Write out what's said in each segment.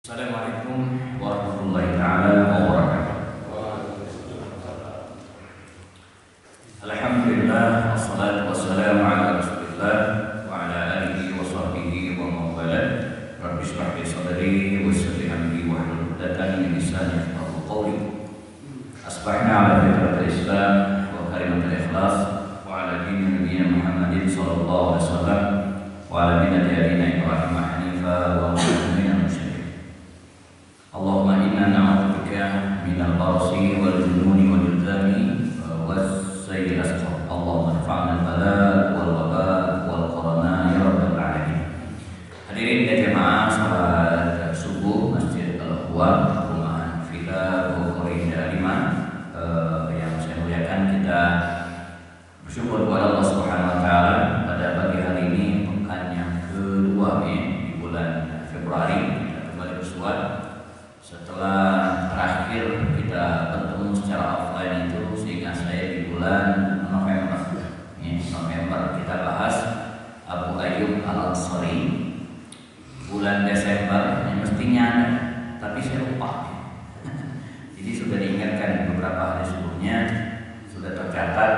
Assalamualaikum warahmatullahi taala wabarakatuh. Alhamdulillah wassalatu wassalamu ala Rasulillah wa ala alihi wa sahbihi wa man wala. Rabbi shrah li sadri wa yassir li amri wa hlul 'uqdatam min lisani yafqahu qawli. Asbahna ala fitratil Islam wa kalimatul ikhlas wa ala dini nabiyyina Muhammadin sallallahu alaihi wasallam wa ala millati abina Ibrahim hanifa wa minal musyrikin. Allahumma inna na'udzubika minal barasi wal jununi wal ilzami was sayyi'il asqam. Allahumma irfa'na al-bala wal waba wal qarana ya rabbal alamin. Hadirin dan jemaah salat subuh Masjid Al-Ahwa Perumahan Villa Bogor Indah 5 yang saya muliakan, kita bersyukur kepada Allah Subhanahu wa taala pada pagi hari ini, pekan yang kedua di bulan Februari, kita kembali bersua setelah terakhir kita bertemu secara offline itu, sehingga saya di bulan November kita bahas Abu Ayyub Al-Ansari. Bulan Desember yang mestinya ada, tapi saya lupa. Jadi sudah diingatkan beberapa hari sebelumnya, sudah tercatat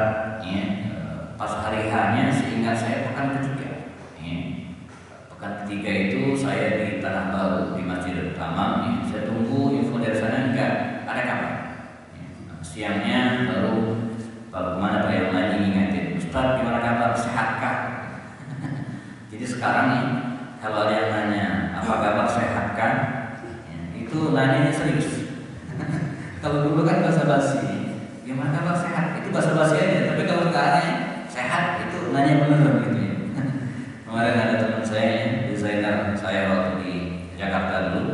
pas hari hanya, sehingga saya pekan ketiga. Pekan ketiga itu saya di Tanah Baru di Masjidil Tamam. Saya tunggu info dari sana, enggak ada kabar. Siangnya baru bagaimana Pak yang lain ingatin, Ustaz gimana kabar, sehatkah? Jadi sekarang nih, kalau ada yang nanya apa kabar, sehatkah, itu nanyanya serius. Kalau dulu kan basa-basi, gimana kabar, sehat, itu basa-basi aja. Tapi kalau sekarang sehat itu nanya beneran gitu ya. Kemarin ada teman saya, desainer saya waktu di Jakarta dulu,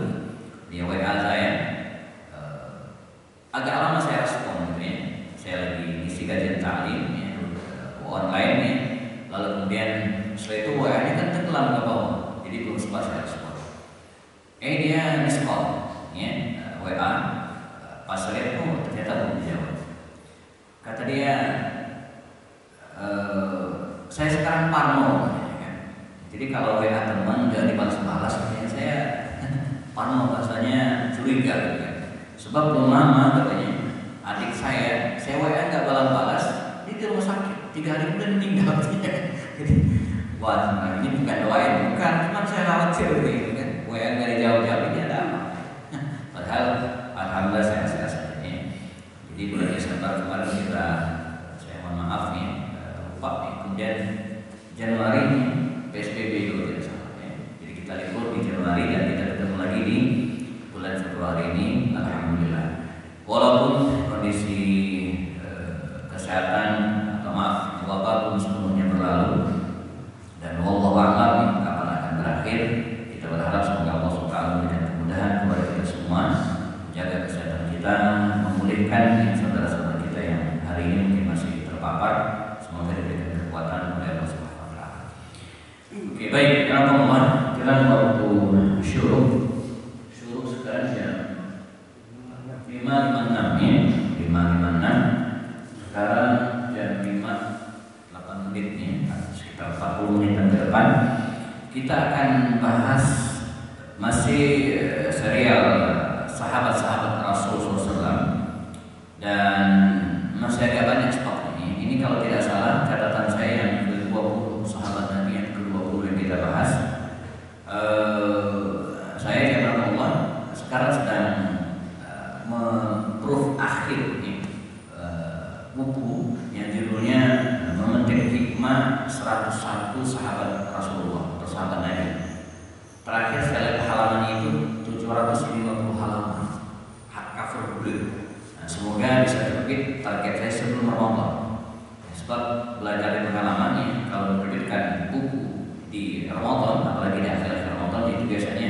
di WA saya, agak lama saya respon gitu ya. Saya lagi ngisi kajian ta'lim online ya. Lalu kemudian setelah itu WA-nya kan tenggelam ke bawah, jadi belum sempat saya respon. Dia miss call ya, WA. Pas saya lihat, ternyata belum dijawab. Kata dia, saya sekarang parno. Jadi kalau WA teman nggak dibalas-balas, saya parno, bahasanya curiga gitu kan. Sebab belum lama katanya adik saya WA nggak balas-balas, dia di rumah sakit 3 hari kemudian meninggal. Jadi wah, ini bukan doain, bukan, cuma saya khawatir gitu kan. WA nggak dijawab-jawab, ini ada apa? Padahal alhamdulillah saya sehat saja. Jadi bulan Desember kemarin saya mohon maaf lupa kemudian Januari PSBB itu tidak salah ya. Jadi kita libur di Januari dan kita ketemu lagi di bulan Februari ini, alhamdulillah. Walaupun kondisi kesehatan atau maaf wabah belum sepenuhnya berlalu dan wallahu a'lam kapan akan berakhir, kita berharap semoga Allah Subhanahu memberikan kemudahan kepada kita semua, menjaga kesehatan kita, memulihkan saudara-saudara kita yang hari ini mungkin masih terpapar, semoga diberikan kekuatan oleh Allah Subhanahu. Oke, baik, alhamdulillah. Kita waktu syuruk sekarang jam 5.56 ya, 5.56. Sekarang jam 5.08 nih, sekitar 40 menit ke depan. Kita akan bahas masih serial sahabat-sahabat Rasul SAW, dan masih agak banyak stok ini. Ini kalau tidak salah catatan saya yang ke-20 sahabat Nabi yang ke-20 yang kita bahas. Saya Allah sekarang sedang memproof akhir buku yang judulnya Memetik Hikmah 101 Sahabat Rasulullah atau Sahabat Nabi. Terakhir saya lihat halaman itu 750 halaman, hak cover blue. Semoga bisa terbit, target saya sebelum Ramadan. Sebab belajar dari pengalamannya, kalau menerbitkan buku di Ramadan, apalagi di akhir Ramadan, itu biasanya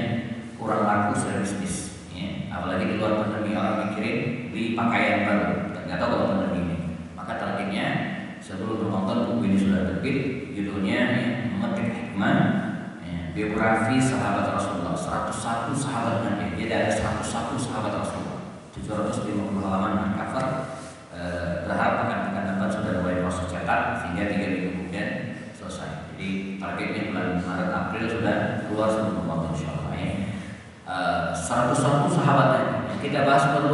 kurang laku secara bisnis ya. Apalagi di luar pandemi, orang mikirin beli pakaian baru, nggak tahu kalau pandemi ini. Maka targetnya sebelum Ramadan buku ini sudah terbit. Judulnya Memetik Hikmah, biografi sahabat Rasulullah, 101 sahabat Nabi. Jadi ada 101 sahabat Rasulullah, 750 halaman cover. Berharap akan dapat sudah mulai proses cetak sehingga 3 minggu kemudian selesai. Jadi targetnya bulan Maret April sudah keluar sebelum Ramadan insyaallah ya. 101 sahabat Nabi. Yang kita bahas baru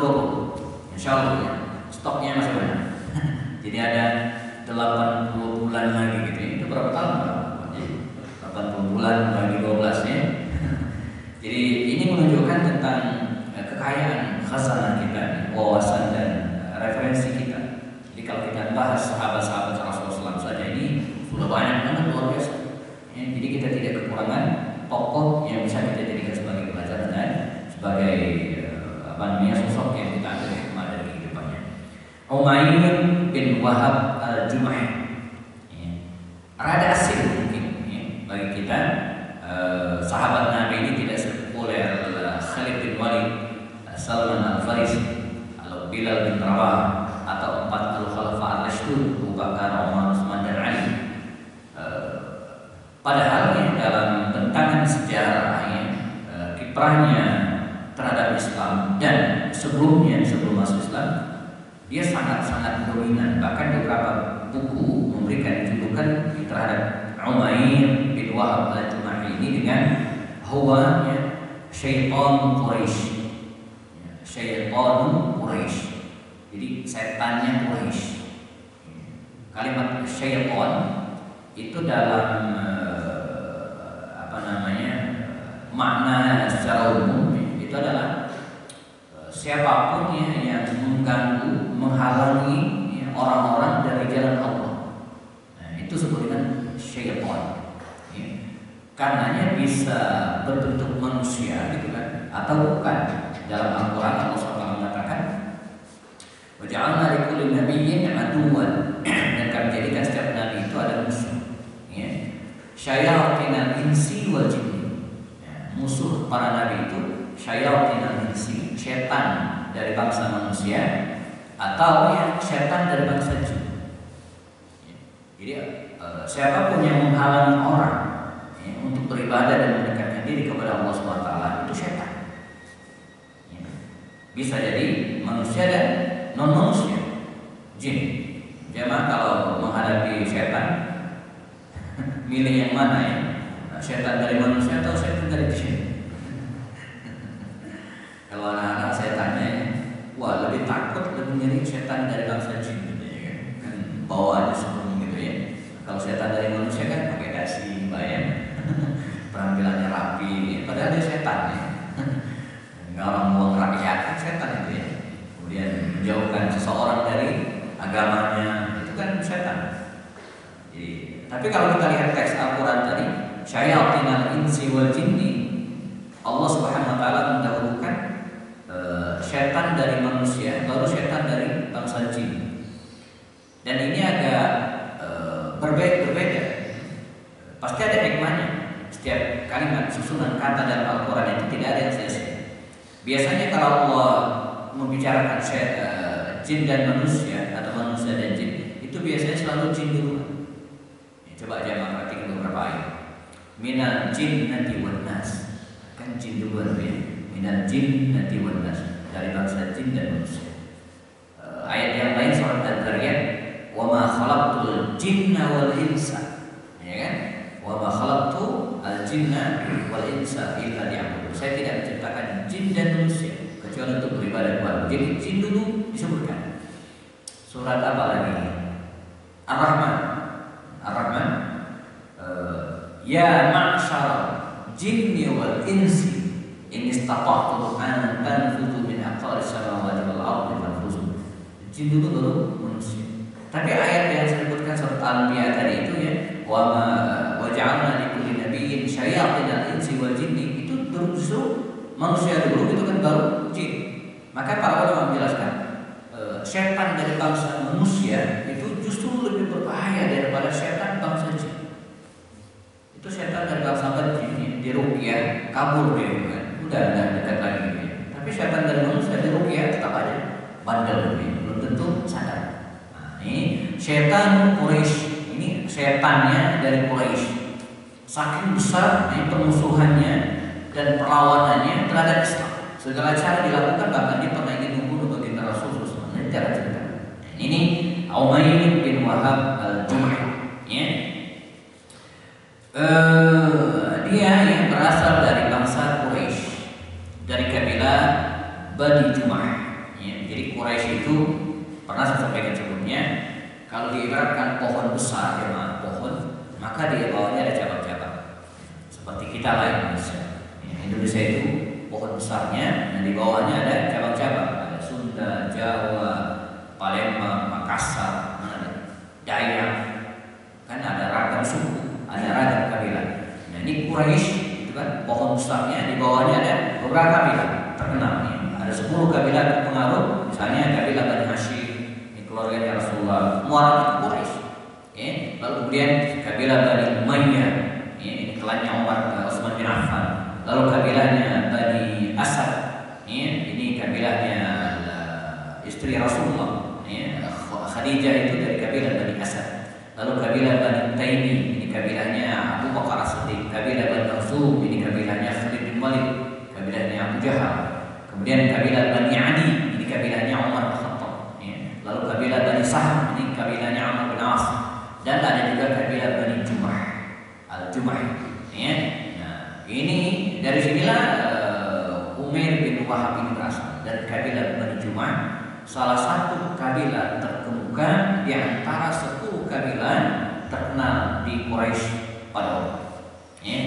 20. Insya Allah ya. Stoknya masih banyak. Jadi ada 80 bulan lagi gitu ya. Itu berapa tahun? 80 bulan bagi 12 ya. Jadi ini menunjukkan tentang kekayaan khazanah kita, wawasan dan referensi kita. Jadi kalau kita bahas sahabat-sahabat Rasulullah SAW saja ini sudah banyak banget, luar biasa. Ya, jadi kita tidak kekurangan tokoh yang bisa kita jadikan sebagai pelajaran dan sebagai sosok yang kita ambil hikmah dari kehidupannya. Umayyah bin Wahab al-Jumahi, ya. Rada asing mungkin ya, bagi kita. Sahabat Nabi ini tidak sepopuler Khalid bin Walid, Salman al-Farisi, Bilal bin Rabah, atau 4 al-Khulafa ar-Rasyidun, Abu Bakar, Umar, Utsman dan Ali. Padahal ya, dalam bentangan sejarah ya, kiprahnya terhadap Islam dan sebelum masuk Islam, dia sangat-sangat dominan. Bahkan beberapa buku memberikan julukan terhadap Umayyah bin Wahab al-Jumahi ini dengan huwa ya, syaitan Quraisy. Syaitan Quraisy. Jadi setannya Quraisy. Kalimat syaitan itu dalam makna secara umum itu adalah siapapun ya, yang mengganggu, menghalangi ya, orang-orang dari jalan Allah. Nah, itu sebut dengan syaitan. Ya. Karenanya bisa berbentuk manusia gitu kan, atau bukan. Dalam Al-Quran Allah SWT mengatakan, waja'alna likulli nabiyyin aduwwan, dan kami jadikan setiap nabi itu ada musuh. Ya. Syayatinal insi wal jinni. Ya. Musuh para nabi itu syayatinal insi, setan dari bangsa manusia, atau ya setan dari bangsa jin. Ya. Jadi siapapun yang menghalangi orang ya, untuk beribadah dan mendekatkan diri kepada Allah SWT itu setan. Bisa jadi manusia dan non manusia, jin. Jemaah kalau menghadapi setan, milih yang mana ya? Setan dari manusia atau setan dari jin? Kalau anak-anak saya tanya, wah lebih takut, lebih nyeri setan dari bangsa jin gitu ya kan? Bawa aja sebelum gitu ya. Kalau setan dari manusia kan pakai dasi, bayang, penampilannya rapi, padahal dia setan ya. Orang buang rakyat kan setan itu ya. Kemudian menjauhkan seseorang dari agamanya, itu kan setan. Jadi, tapi kalau kita lihat teks Al-Quran tadi, syayatinal insi wal jinni, Allah Subhanahu wa taala mendahulukan setan dari manusia, baru setan dari bangsa jin. Dan ini agak berbeda. Pasti ada hikmahnya. Setiap kalimat susunan kata dalam Al-Quran itu tidak ada yang sia-sia. Biasanya kalau Allah membicarakan jin dan manusia atau manusia dan jin, itu biasanya selalu jin dulu. Ya, coba aja perhatikan beberapa ayat. Minal jinnati wan nas. Kan jin duluan ya. Minal jinnati wan nas, dari bangsa jin dan manusia. Ayat yang lain surat Al-Zariyat, wa ma khalaqtul jinna wal insa. Ya kan? Wa ma khalaqtu al-jinna wal insa illa liya'budun. Saya tidak menciptakan jin dan manusia kecuali untuk beribadah kepada. Jadi jin dulu disebutkan. Surat apa lagi? Ar-Rahman. Ar-Rahman. Ya ma'syar jinni wal insi in istata'tum an tanfudhu min aqtaris samawati wal ardi fanfudhu. Jin dulu baru manusia. Tapi ayat yang saya sebutkan surat Al-Anbiya tadi itu ya, wa ja'alna likulli nabiyyin syayatinal insi wal jinni, justru manusia dulu itu kan baru jin. Maka para ulama menjelaskan setan dari bangsa manusia itu justru lebih berbahaya daripada setan bangsa jin. Itu setan dari bangsa jin di ruqyah kabur dia kan, udah dekat lagi dia. Tapi setan dari manusia di ruqyah tetap aja bandel dia, belum tentu sadar. Nah, ini setan Quraisy, ini setannya dari Quraisy. Saking besar permusuhannya dan perlawanannya terhadap Islam. Segala cara dilakukan, bahkan dia pernah ingin membunuh baginda Rasulullah SAW. Ini cara cerita. Ini Umayyah bin Wahab al-Jumahi. Ya. Dia yang berasal dari bangsa Quraisy, dari kabilah Bani Jumah. Ya, jadi Quraisy itu pernah saya sampaikan sebelumnya, kalau diibaratkan pohon besar, ya pohon, maka di bawahnya ada cabang-cabang. Seperti kita lah Indonesia. Ya, Indonesia itu pohon besarnya, dan di bawahnya ada cabang-cabang. Ada Sunda, Jawa, Palembang, Makassar, Dayak, kan ada ragam suku, ada ragam kabilah. Nah ini Quraisy itu kan pohon besarnya, di bawahnya ada beberapa kabilah terkenal. Ya. Ada 10 kabilah berpengaruh, misalnya kabilah Bani Hashim, ini keluarganya Rasulullah, semua orang itu Quraisy. Ya. Lalu kemudian kabilah Bani Umayyah, ya, ini klannya Utsman bin Affan. Lalu kabilahnya Bani Asad, ya, ini kabilahnya istri Rasulullah, ya, Khadijah itu dari kabilah Bani Asad. Lalu kabilah Bani Taimi, ini kabilahnya Abu Bakar As-Siddiq. Kabilah Bani Makhzum, ini kabilahnya Khalid bin Walid, kabilahnya Abu Jahal. Kemudian kabilah Bani Adi, ini kabilahnya Umar bin Khattab. Ya. Lalu kabilah Bani Sahm, ini kabilahnya Amr bin As. Dan ada juga kabilah Bani Jumah, Al-Jumah. Ya. Nah, ini dari sinilah Umair bin Wahab ini berasal dari kabilah Bani Jumah, salah satu kabilah terkemuka di antara 10 kabilah terkenal di Quraisy pada waktu. Ya.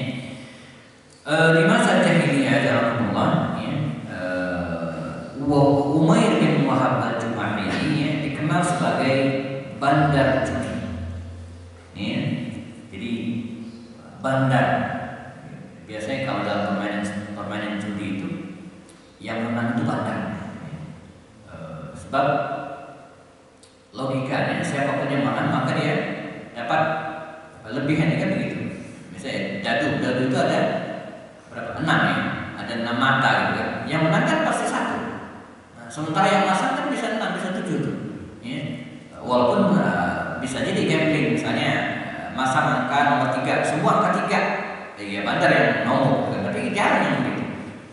Di masa jahiliyah Rasulullah, ya, Umair bin Wahab al-Jumahi ini ya, dikenal sebagai bandar judi. Ya. Jadi bandar. Biasanya kalau dalam permainan judi itu yang menang itu bandar. Sebab logikanya siapapun yang menang maka dia dapat lebihannya kan begitu. Misalnya dadu itu ada berapa? 6 ya, ada 6 mata gitu kan. Yang menang kan pasti 1. Nah, sementara yang masang kan bisa 6, bisa 7 tuh. Ya. Walaupun bisa jadi gambling, misalnya masang angka nomor 3, semua angka 3. Ya bandar yang nomor, tapi jarang yang begitu.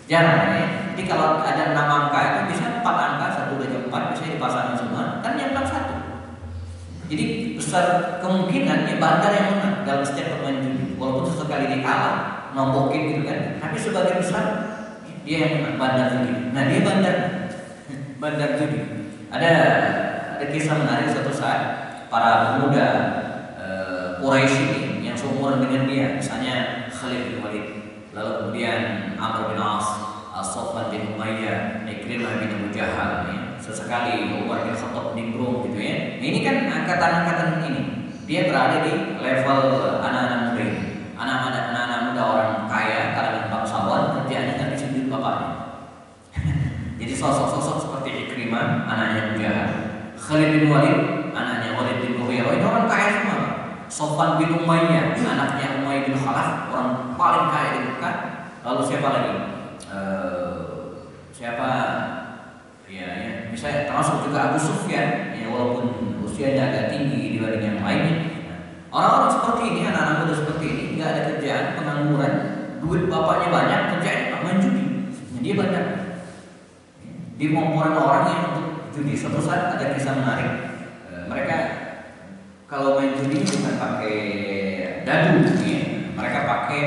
Jarang ya. Jadi kalau ada 6 angka itu bisa 4 angka, 1, 2, 4 bisa dipasangin semua, kan yang menang 1. Jadi besar kemungkinannya bandar yang menang dalam setiap permainan judi. Walaupun sesekali dia kalah, nombokin gitu kan, tapi sebagian besar dia yang menang, bandar judi. Nah dia bandar judi. Ada kisah menarik suatu saat para pemuda Quraisy yang seumuran dengan dia, misalnya Khalid bin Walid, lalu kemudian Amr bin As, As-Safwan bin Umayyah, Ikrimah bin Abu Jahal, ya. Sesekali Umar bin Khattab nimbrung gitu ya. Nah, ini kan angkatan-angkatan ini, dia berada di level anak-anak muda ini. Anak-anak muda orang kaya, kalangan bangsawan, kerjaannya nggak bisa duit bapaknya. Jadi sosok-sosok seperti Ikrimah, anaknya Abu Jahal, Khalid bin Walid, anaknya Walid bin Mughirah, ini orang kaya semua. Safwan bin Umayyah, anaknya Umayyah bin Khalaf, orang paling kaya di Mekah. Lalu siapa lagi? Ya, misalnya termasuk juga Abu Sufyan, ya, walaupun usianya agak tinggi dibanding yang lainnya. Orang-orang seperti ini, anak-anak muda seperti ini, nggak ada kerjaan, pengangguran, duit bapaknya banyak, kerjaan main judi. Dia banyak dimomporin orang yang untuk judi. Suatu saat ada kisah menarik. Mereka kalau main judi bukan pakai dadu, ya. Mereka pakai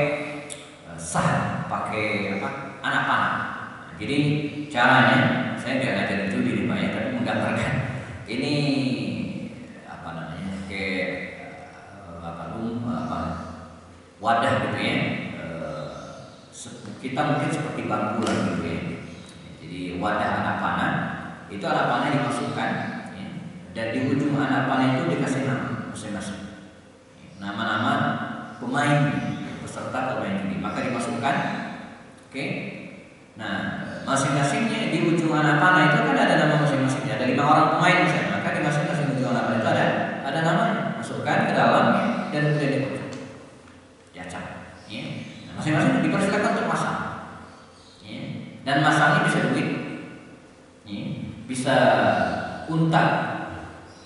sah, pakai anak panah. Jadi caranya, saya nggak ngajarin judi nih Pak ya, tapi menggambarkan ini apa namanya, kayak wadah gitu ya. Kita mungkin seperti bangkulan gitu ya. Jadi wadah anak panah, itu anak panah dimasukkan, ya, dan di ujung anak panah itu dikasih nama masing-masing, nama-nama pemain peserta pemain judi, maka dimasukkan. Oke. Nah, masing-masingnya di ujung anak panah itu kan ada nama masing-masingnya. Ada 5 orang pemain misalnya, maka di masing-masing ujung anak panah itu ada namanya. Masukkan ke dalam dan kemudian dipecah. Diacak. Ya. Nah, masing-masing dipersilakan untuk masang. Ya. Dan masangnya bisa duit, ya. Bisa unta,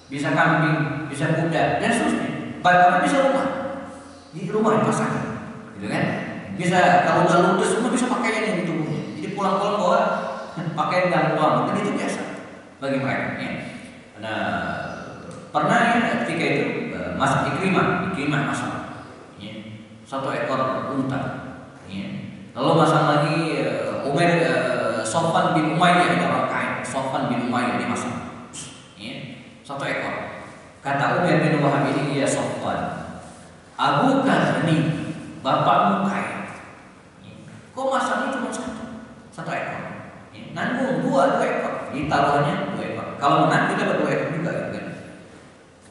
bisa kambing, bisa kuda, dan seterusnya. Bahkan bisa rumah. Di rumah dipasang, gitu kan? Bisa kalau nggak ludes semua bisa pakaian yang di tubuhnya. Jadi pulang-pulang bawa pakaian dan uang, mungkin itu biasa bagi mereka. Ya. Nah, pernah ya ketika itu masak Ikrimah masak, ya, 1 ekor unta. Ya. Lalu masang lagi Umair Sofwan bin Umayyah, ini orang kaya. Sofwan bin Umayyah di Masar. Ya, 1 ekor. Kata Umair bin Wahab ini, ya Sofwan, Abu Ghani, bapakmu kaya. Ya, kok masanya cuma 1 ekor? Ya, nanggung 2 ekor. Di taruhannya 2 ekor. Kalau menang kita dapat 2 ekor juga, gitu kan?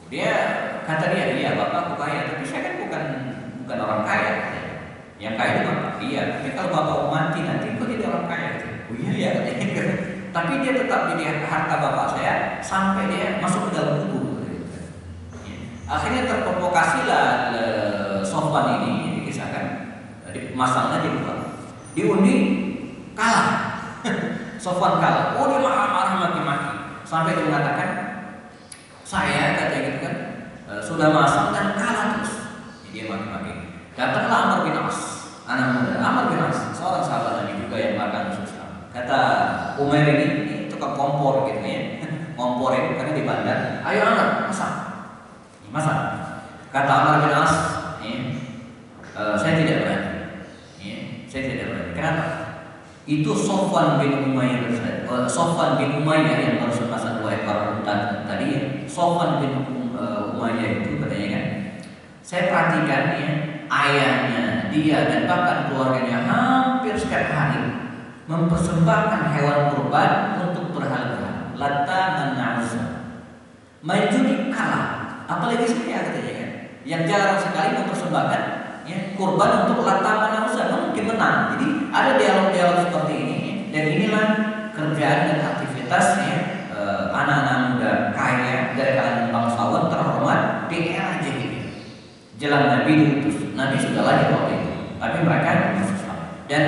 Dia kata dia, iya bapakku kaya, tapi saya kan bukan orang kaya. Yang kaya itu bapak dia. Tapi kalau bapakku mati nanti kok jadi orang kaya? Oh iya ya, katanya. Tapi dia tetap jadi harta bapak saya sampai dia masuk ke dalam kubur. Ya. Akhirnya terprovokasilah Sofwan ini dikisahkan. Masalahnya di luar. Diundi kalah. Sofwan kalah. Oh dia marah-marah maki-maki sampai dia mengatakan, saya katanya gitu kan, sudah masuk dan kalah terus. Jadi dia maki-maki. Datanglah Amr bin As, anak muda. Amr bin As, seorang sahabat Nabi juga yang makan susah. Kata Umair ini tukang kompor gitu ya, ngomporin karena di bandar. Ayo Amr, masak. Masak. Kata Amr bin As, saya tidak berani. Saya tidak berani. Kenapa? Itu Sofwan bin Umayyah yang baru masak 2 ekor tadi ya. Sofwan bin Umayyah itu katanya kan, saya perhatikan ya, ayahnya, dia dan bahkan keluarganya hampir setiap hari mempersembahkan hewan kurban untuk berhala-berhala. Lata menauza, maju kalah. Apalagi saya katanya kan, yang jarang sekali mempersembahkan ya, kurban untuk lata menauza, mungkin menang. Jadi ada dialog-dialog seperti ini ya. Dan inilah kerjaan dan aktivitasnya anak-anak muda kaya dari kalangan bangsawan terhormat di era jahiliyah. Jalan Nabi diutus, Nabi sudah lahir waktu itu, tapi mereka masuk Islam. Dan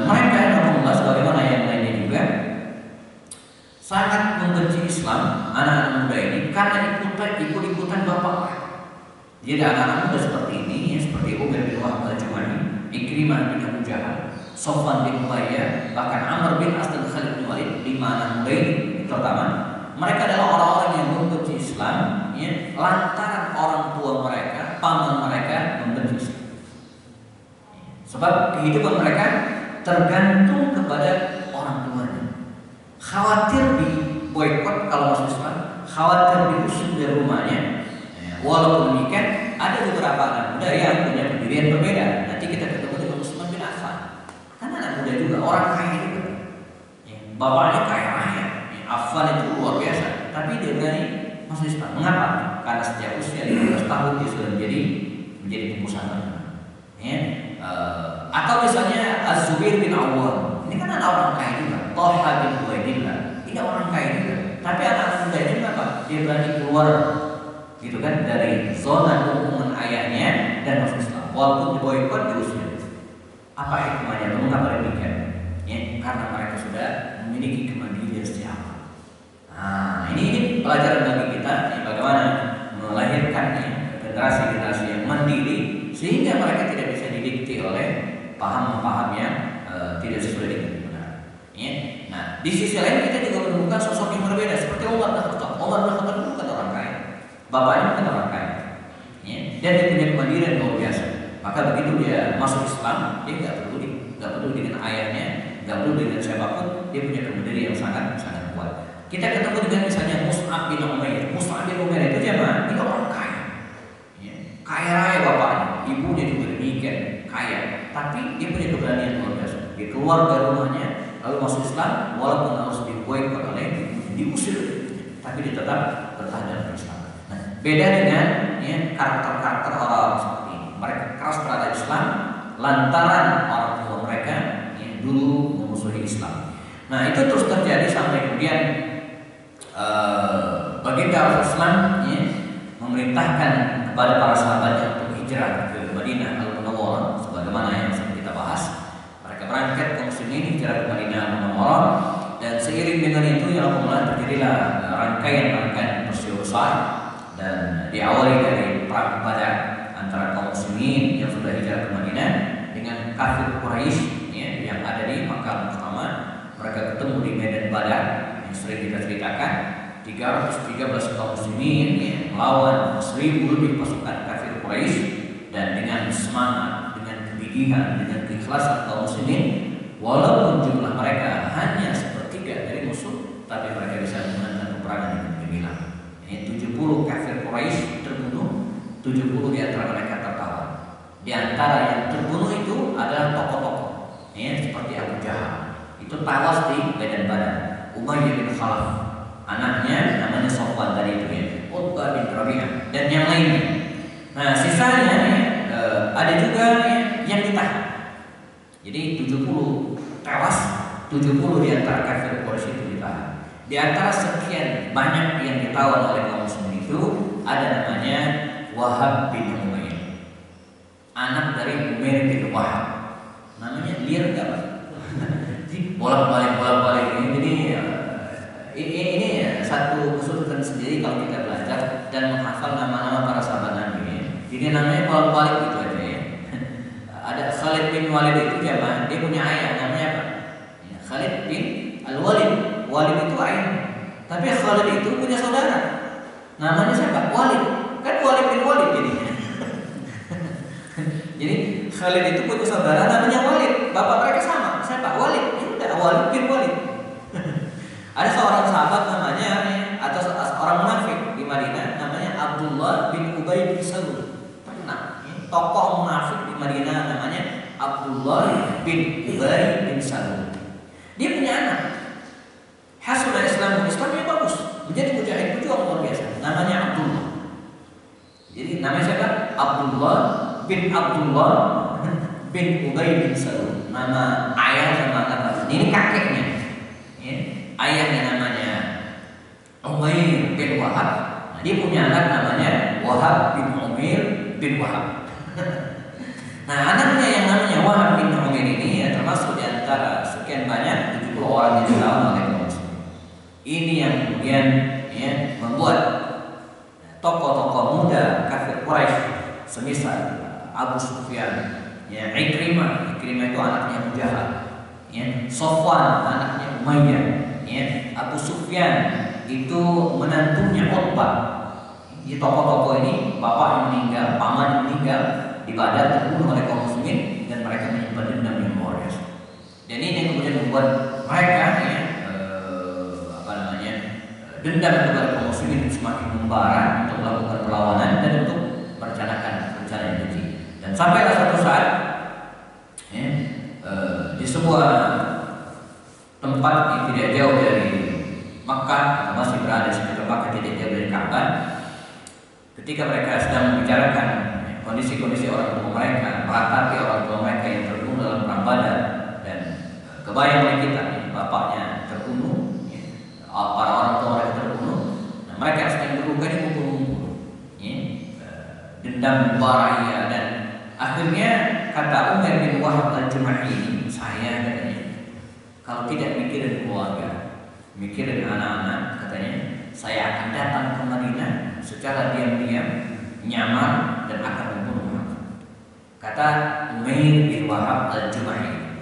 mereka Rasulullah sebagaimana yang lainnya juga sangat membenci Islam anak-anak muda ini karena ikut-ikutan bapak mereka. Jadi anak-anak muda seperti ini, ya, seperti Umair bin Wahab al-Juhani, Ikrimah bin Abu Jahal, Sofwan bin Umayyah, bahkan Amr bin As dan Khalid bin Walid, 5 anak muda ini terutama, mereka adalah orang-orang yang membenci Islam, ya, lantaran orang tua mereka, paman mereka membenci Islam. Sebab kehidupan mereka tergantung kepada orang tuanya. Khawatir di boykot kalau masuk Islam, khawatir diusir dari rumahnya. Walaupun demikian, ada beberapa anak muda yang punya pendirian berbeda. Nanti kita ketemu dengan Utsman bin Affan. Kan anak muda juga, orang kaya juga. Bapaknya kaya raya. Affan itu luar biasa. Tapi dia berani masuk Islam. Mengapa? Karena sejak usia 15 tahun dia sudah menjadi pengusaha. Ya. Atau misalnya Az-Zubair bin Awwam. Ini kan anak orang kaya juga. Thalha bin Ubaidillah. Ini orang kaya juga. Tapi anak-anak muda ini apa? Dia berani keluar gitu kan dari zona dukungan ayahnya dan masuk Islam. Walaupun diboykot diusir. Apa hikmahnya? Mengapa demikian? Ya, karena mereka sudah memiliki kemandirian sejak awal. Nah, ini pelajaran bagi kita ya, bagaimana melahirkan ya, generasi-generasi yang mandiri sehingga mereka tidak bisa didikte oleh paham-paham yang tidak sesuai dengan benar. Ya. Nah, di sisi lain kita juga menemukan sosok yang berbeda seperti Umar bin Khattab. Umar bin Khattab itu bukan orang kaya, bapaknya bukan orang kaya, ya. Dan dia punya kemandirian luar biasa. Maka begitu dia masuk Islam, dia nggak peduli dengan ayahnya, nggak peduli dengan siapapun, dia punya kemandirian yang sangat kuat. Kita ketemu dengan misalnya Mus'ab bin Umair. Mus'ab bin Umair itu siapa? Dia orang kaya, ya. Kaya raya bapaknya, ibunya juga demikian kaya. Tapi dia punya keberanian luar biasa. Dia keluar dari rumahnya, lalu masuk Islam, walaupun harus diboykot oleh diusir, tapi dia tetap bertahan dalam Islam. Nah, beda dengan ya, karakter-karakter orang seperti ini. Mereka keras terhadap Islam lantaran orang tua mereka yang dulu memusuhi Islam. Nah, itu terus terjadi sampai kemudian baginda Rasulullah ya, memerintahkan kepada para sahabatnya untuk hijrah ke Madinah Al-Munawwarah sebagaimana yang sudah kita bahas. Mereka berangkat kaum muslimin hijrah ke Madinah Al-Munawwarah dan seiring dengan itu ya Allah terjadilah rangkaian peristiwa besar dan diawali dari perang Badar antara kaum muslimin yang sudah hijrah ke Madinah dengan kafir Quraisy ya, yang ada di Makkah Mukarramah. Mereka ketemu di medan Badar yang sering kita ceritakan. 313 kaum muslimin ya, melawan 1000 lebih pasukan kafir Quraisy dan dengan semangat, dengan kegigihan, dengan keikhlasan kaum muslimin, walaupun jumlah mereka 70 di antara mereka tertawan. Di antara yang terbunuh itu adalah tokoh-tokoh, ya, seperti Abu Jahal. Itu tawas di Medan Badar. Umayyah bin Khalaf, anaknya namanya Sofwan tadi itu ya, Utbah bin Rabi'ah dan yang lainnya. Nah, sisanya ada juga yang ditahan. Jadi 70 tewas, 70 di antara kafir Quraisy itu ditahan. Di antara sekian banyak yang ditawan oleh kaum muslimin itu ada namanya Wahab bin Umair, anak dari Umair bin Wahab. Namanya liar enggak Pak? bolak-balik ini satu kesulitan sendiri kalau kita belajar dan menghafal nama-nama para sahabat Nabi. Jadi namanya bolak-balik gitu aja ya. Ada Khalid bin Walid itu zaman dia punya ayah namanya apa? Ya, Khalid bin Al-Walid. Walid itu ayah. Tapi Khalid itu punya saudara. Namanya siapa? Walid. Kan Walid bin Walid jadinya. Jadi Khalid itu punya saudara namanya Walid. Bapak mereka sama. Siapa? Walid. Ini udah Walid bin Walid. Ada seorang sahabat namanya atau orang munafik di Madinah namanya Abdullah bin Ubay bin Salul. Terkenal. Tokoh munafik di Madinah namanya Abdullah bin Ubay bin Salul. Dia punya anak. Hasil Islamnya bagus. Menjadi mujahid pejuang luar biasa. Namanya Abdullah. Jadi namanya siapa? Abdullah bin Ubay bin Salul. Nama ayah sama kakak. Ini kakeknya. Ya. Ayahnya namanya Umair bin Wahab. Nah, dia punya anak namanya Wahab bin Umair bin Wahab. Nah, anaknya yang namanya Wahab bin Umair ini ya, termasuk di antara sekian banyak 70 orang yang ditawan oleh kaum muslimin. Ini yang kemudian ya, membuat tokoh-tokoh muda kafir Quraisy semisal Abu Sufyan, ya, Ikrimah itu anaknya Abu Jahal, ya, Sofwan anaknya Umayyah, ya, Abu Sufyan itu menantunya Utbah. Di tokoh-tokoh ini bapak yang meninggal, paman yang meninggal di Badar terbunuh oleh kaum muslimin dan mereka menyimpan dendam yang luar biasa. Dan ini yang kemudian membuat mereka ya, dendam kepada kaum muslimin semakin membara untuk melakukan perlawanan dan untuk merencanakan rencana yang keji. Dan sampailah satu saat ya, di sebuah tempat yang tidak jauh dari Makkah, atau masih berada di sekitar Makkah, tidak jauh dari Ka'bah, ketika mereka sedang membicarakan kondisi-kondisi orang tua mereka, meratapi orang tua mereka yang terbunuh dalam perang Badar, dan kebayang oleh kita, bapaknya terbunuh, para orang tua mereka terbunuh, nah, mereka sedang berduka di ngumpul-ngumpul, ya, dendam membara, dan akhirnya kata Umar bin Wahab al-Jumahi ini, saya katanya, kalau tidak mikirin keluarga, mikirin anak-anak, katanya, saya akan datang ke Madinah secara diam-diam, nyamar dan akan membunuh Muhammad. Kata Umair bin Wahab al-Jumahi.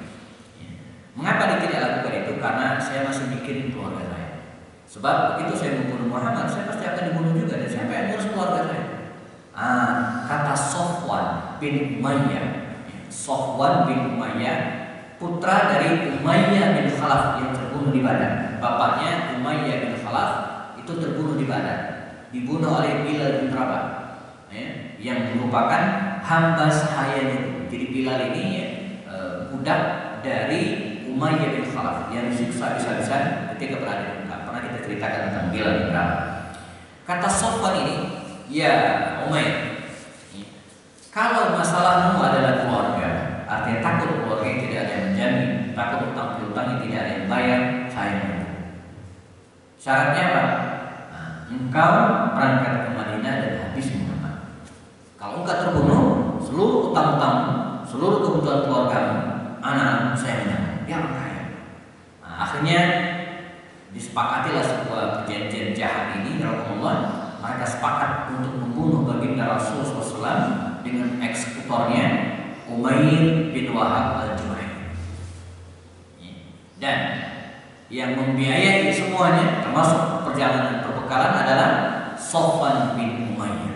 Mengapa dia tidak lakukan itu? Karena saya masih mikirin keluarga saya. Sebab begitu saya membunuh Muhammad, saya pasti akan dibunuh juga, dan siapa yang ngurus keluarga saya? Kata Sofwan bin Umayyah. Sofwan bin Umayyah, putra dari Umayyah bin Khalaf yang terbunuh di Badar. Bapaknya Umayyah bin Khalaf itu terbunuh di Badar, dibunuh oleh Bilal bin Rabah, ya, yang merupakan hamba sahayanya. Jadi Bilal ini ya, budak dari Umayyah bin Khalaf yang disiksa bisa-bisa ketika berada di Mekah. Pernah kita ceritakan tentang Bilal bin Rabah. Kata Sofwan ini, ya Umayyah, kalau masalahmu adalah keluarga, artinya takut keluarga yang tidak ada yang menjamin, takut utang-utang yang tidak ada yang bayar, saya mampu. Syaratnya apa? Nah, engkau berangkat ke Madinah dan habis Muhammad. Kalau engkau terbunuh, seluruh utang-utang, seluruh kebutuhan keluargamu, anak-anak saya menanggung, dia orang kaya. Nah, akhirnya disepakatilah sebuah perjanjian jahat ini. Rasulullah, mereka sepakat untuk membunuh baginda Rasulullah SAW dengan eksekutornya Umair bin Wahab al-Jumahi. Dan yang membiayai semuanya, termasuk perjalanan perbekalan, adalah Sofwan bin Umayyah.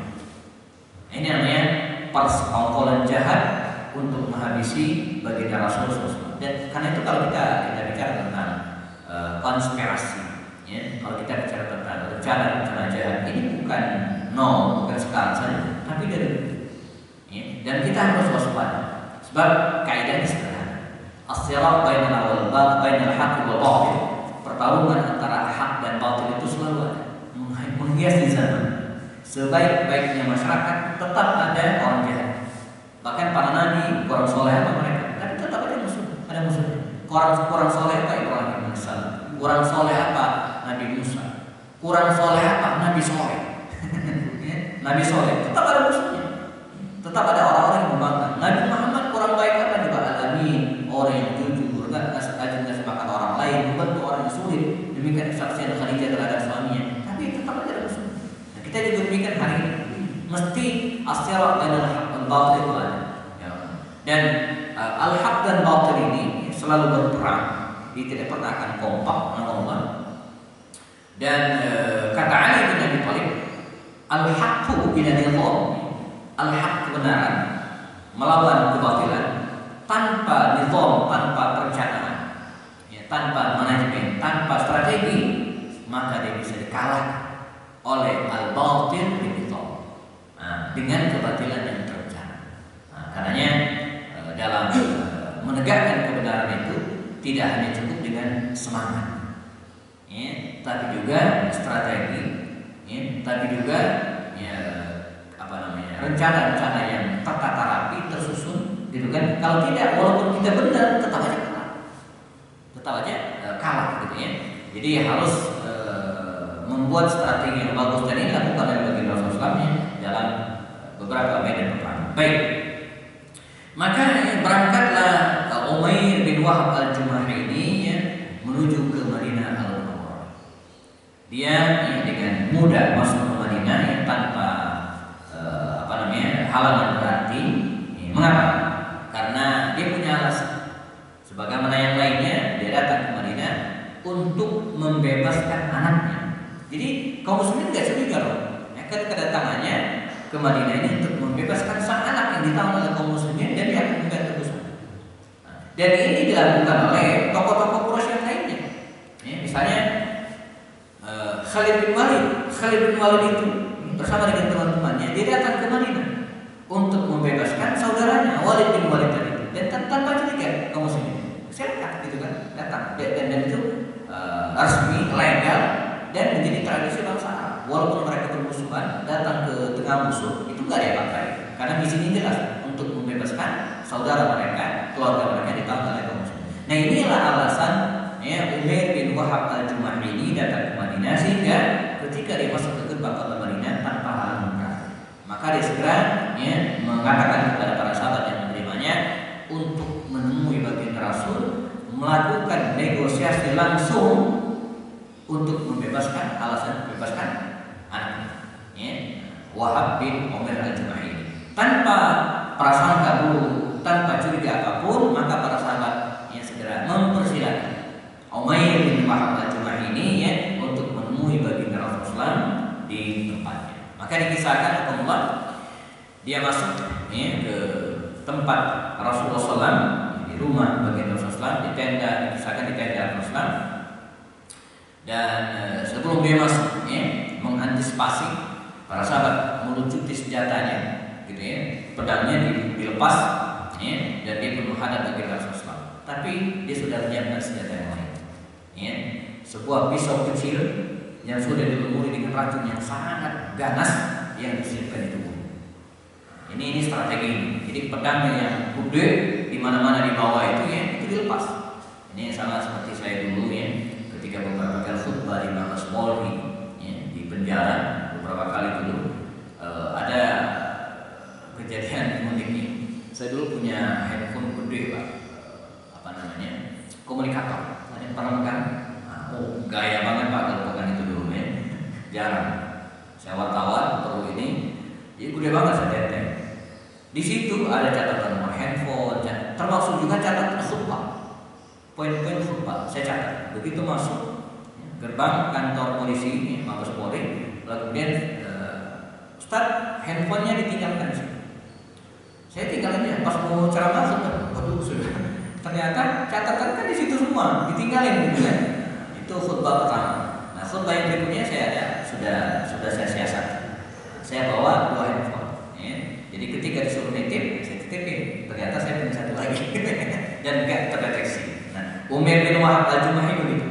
Ini namanya persekongkolan jahat untuk menghabisi baginda Rasulullah SAW. Dan karena itu kalau kita bicara tentang konspirasi, ya, kalau kita bicara tentang rencana jahat, ini bukan sekarang saja. tapi dari ya. Dan kita harus waspada. Sebab kaidahnya sederhana. As-sirat bainal haqqi wal batil. Pertarungan antara hak dan batil itu selalu ada. Menghias di zaman. Sebaik-baiknya masyarakat tetap ada orang jahat. Bahkan para nabi, orang soleh apa mereka, tapi tetap ada musuh. Ada musuh. Orang soleh apa Ibrahim alaihissalam. Orang soleh apa Nabi Musa. Kurang soleh apa Nabi Soleh. Nabi Soleh tetap ada musuhnya. Tetap ada orang-orang yang membangkang. Nabi Muhammad kurang baik apa juga alamin, orang yang jujur, nggak sepakat orang lain, membantu orang yang sulit. Demikian kesaksian Khadijah terhadap suaminya. Tapi tetap ada musuh. Nah, kita juga demikian hari ini. Mesti as-sirat bainal haqq wal batil itu ada. Ya. Dan al-haq dan batil ini selalu berperang. Dia tidak pernah akan kompak Allah. Dan kata Ali bin Abi Thalib, al-haqqu bila nizam, al-haq kebenaran melawan kebatilan tanpa nizam, tanpa perencanaan, ya, tanpa manajemen, tanpa strategi, maka dia bisa dikalahkan oleh al-batil bin nizam. Dengan kebatilan yang terencana. Karenanya dalam menegakkan kebenaran itu tidak hanya cukup dengan semangat, ya, tapi juga strategi, ya, tapi juga ya, rencana-rencana yang tertata rapi, tersusun, gitu kan? Kalau tidak, walaupun kita benar, tetap aja kalah, gitu ya. Jadi harus membuat strategi yang bagus, dan ini dilakukan oleh baginda Rasulullah dalam beberapa medan perang. Baik, maka berangkatlah Umair bin Wahab al-Jumahi ini ya, menuju ke Madinah al-Munawwarah. Dia ya, dengan mudah masuk ke Madinah ya, tanpa halangan berarti. Ya, mengapa? Karena dia punya alasan. Sebagaimana yang lainnya, dia datang ke Madinah untuk membebaskan anaknya. Jadi kaum muslimin tidak curiga loh. Ya, kan kedatangannya ke Madinah ini untuk membebaskan sang anak yang ditahan oleh kaum muslimin, dan dia akan membantu Islam. Dan ini dilakukan oleh tokoh-tokoh Quraisy yang lainnya. Ya, misalnya Khalid bin Walid itu bersama dengan teman-temannya dia datang ke Madinah untuk membebaskan saudaranya Walid bin Walid tadi. Dan tanpa curiga kaum muslimin, silakan gitu kan, datang. Dan itu resmi, legal, dan menjadi tradisi bangsa Arab. Walaupun mereka bermusuhan, datang ke tengah musuh itu nggak ada apa-apa, karena misinya jelas untuk membebaskan saudara mereka, keluarga mereka ditahan oleh kaum muslimin. Nah, inilah alasan ya Umair bin Wahab al-Jumahi ini datang ke Madinah, sehingga ketika dia masuk ke gerbang kota Madinah tanpa halangan, maka dia segera ya mengatakan kepada para sahabat yang menerimanya untuk menemui baginda Rasul, melakukan negosiasi langsung untuk membebaskan, alasan membebaskan anaknya, ya, Wahab bin Umair al-Jumahi. Tanpa prasangka dulu, tanpa curiga apapun, maka para sahabat yang segera mempersilakan Umair bin Wahab al-Jumahi ini ya untuk menemui baginda Rasulullah di tempatnya. Maka dikisahkan Allah, dia masuk ya, ke tempat Rasulullah SAW, di rumah baginda Rasulullah, di tenda, dikisahkan di tenda Rasulullah. Dan sebelum dia masuk ya, mengantisipasi, para sahabat melucuti senjatanya, gitu ya, pedangnya dilepas ya, dan dia pun menghadap baginda Rasulullah. Tapi dia sudah menyiapkan senjata yang lain, ya, sebuah pisau kecil yang sudah dilumuri dengan racun yang sangat ganas yang diselipkan di tubuh. Ini strategi. Jadi pedangnya yang gede di mana-mana di bawah itu ya, itu dilepas. Ini sama seperti saya dulu ya, ketika beberapa kali khutbah di Mabes Polri ya, di penjara beberapa kali dulu ada kejadian unik nih. Saya dulu punya handphone gede Pak, komunikator. Ada yang pernah megang? Gaya banget Pak kalau pegang itu dulu ya. Jarang. Saya wartawan perlu ini, jadi gede banget saya teteh. Di situ ada catatan nomor handphone, termasuk juga catatan khutbah, poin-poin khutbah saya catat. Begitu masuk gerbang kantor polisi ini, Mabes Polri, lalu kemudian Ustaz, handphonenya ditinggalkan sih. Saya tinggalin ya, pas mau ceramah waduh sudah. Ternyata catatan kan di situ semua, ditinggalin gitu kan. Itu khutbah pertama. Nah, khutbah yang berikutnya saya ada sudah saya siasat. Saya bawa 2 handphone. Wahab al-Jumahi begitu.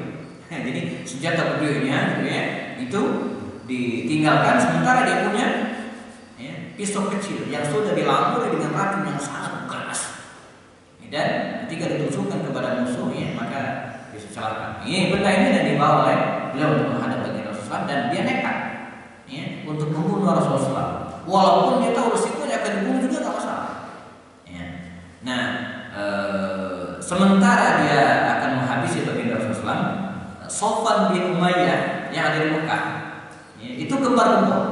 Jadi senjata beliaunya gitu ya, itu ditinggalkan sementara dia punya pistol kecil yang sudah dilamburi dengan racun yang sangat keras. Dan ketika ditusukkan kepada musuhnya maka bisa celaka. Ini benda ini yang dibawa oleh beliau untuk menghadap baginda Rasulullah dan dia nekat untuk membunuh Rasulullah. Walaupun dia tahu resikonya akan dibunuh juga nggak masalah. Nah, sementara dia akan menghabisi baginda Rasulullah, Sofwan bin Umayyah yang ada di Mekah, itu gembar-gembor.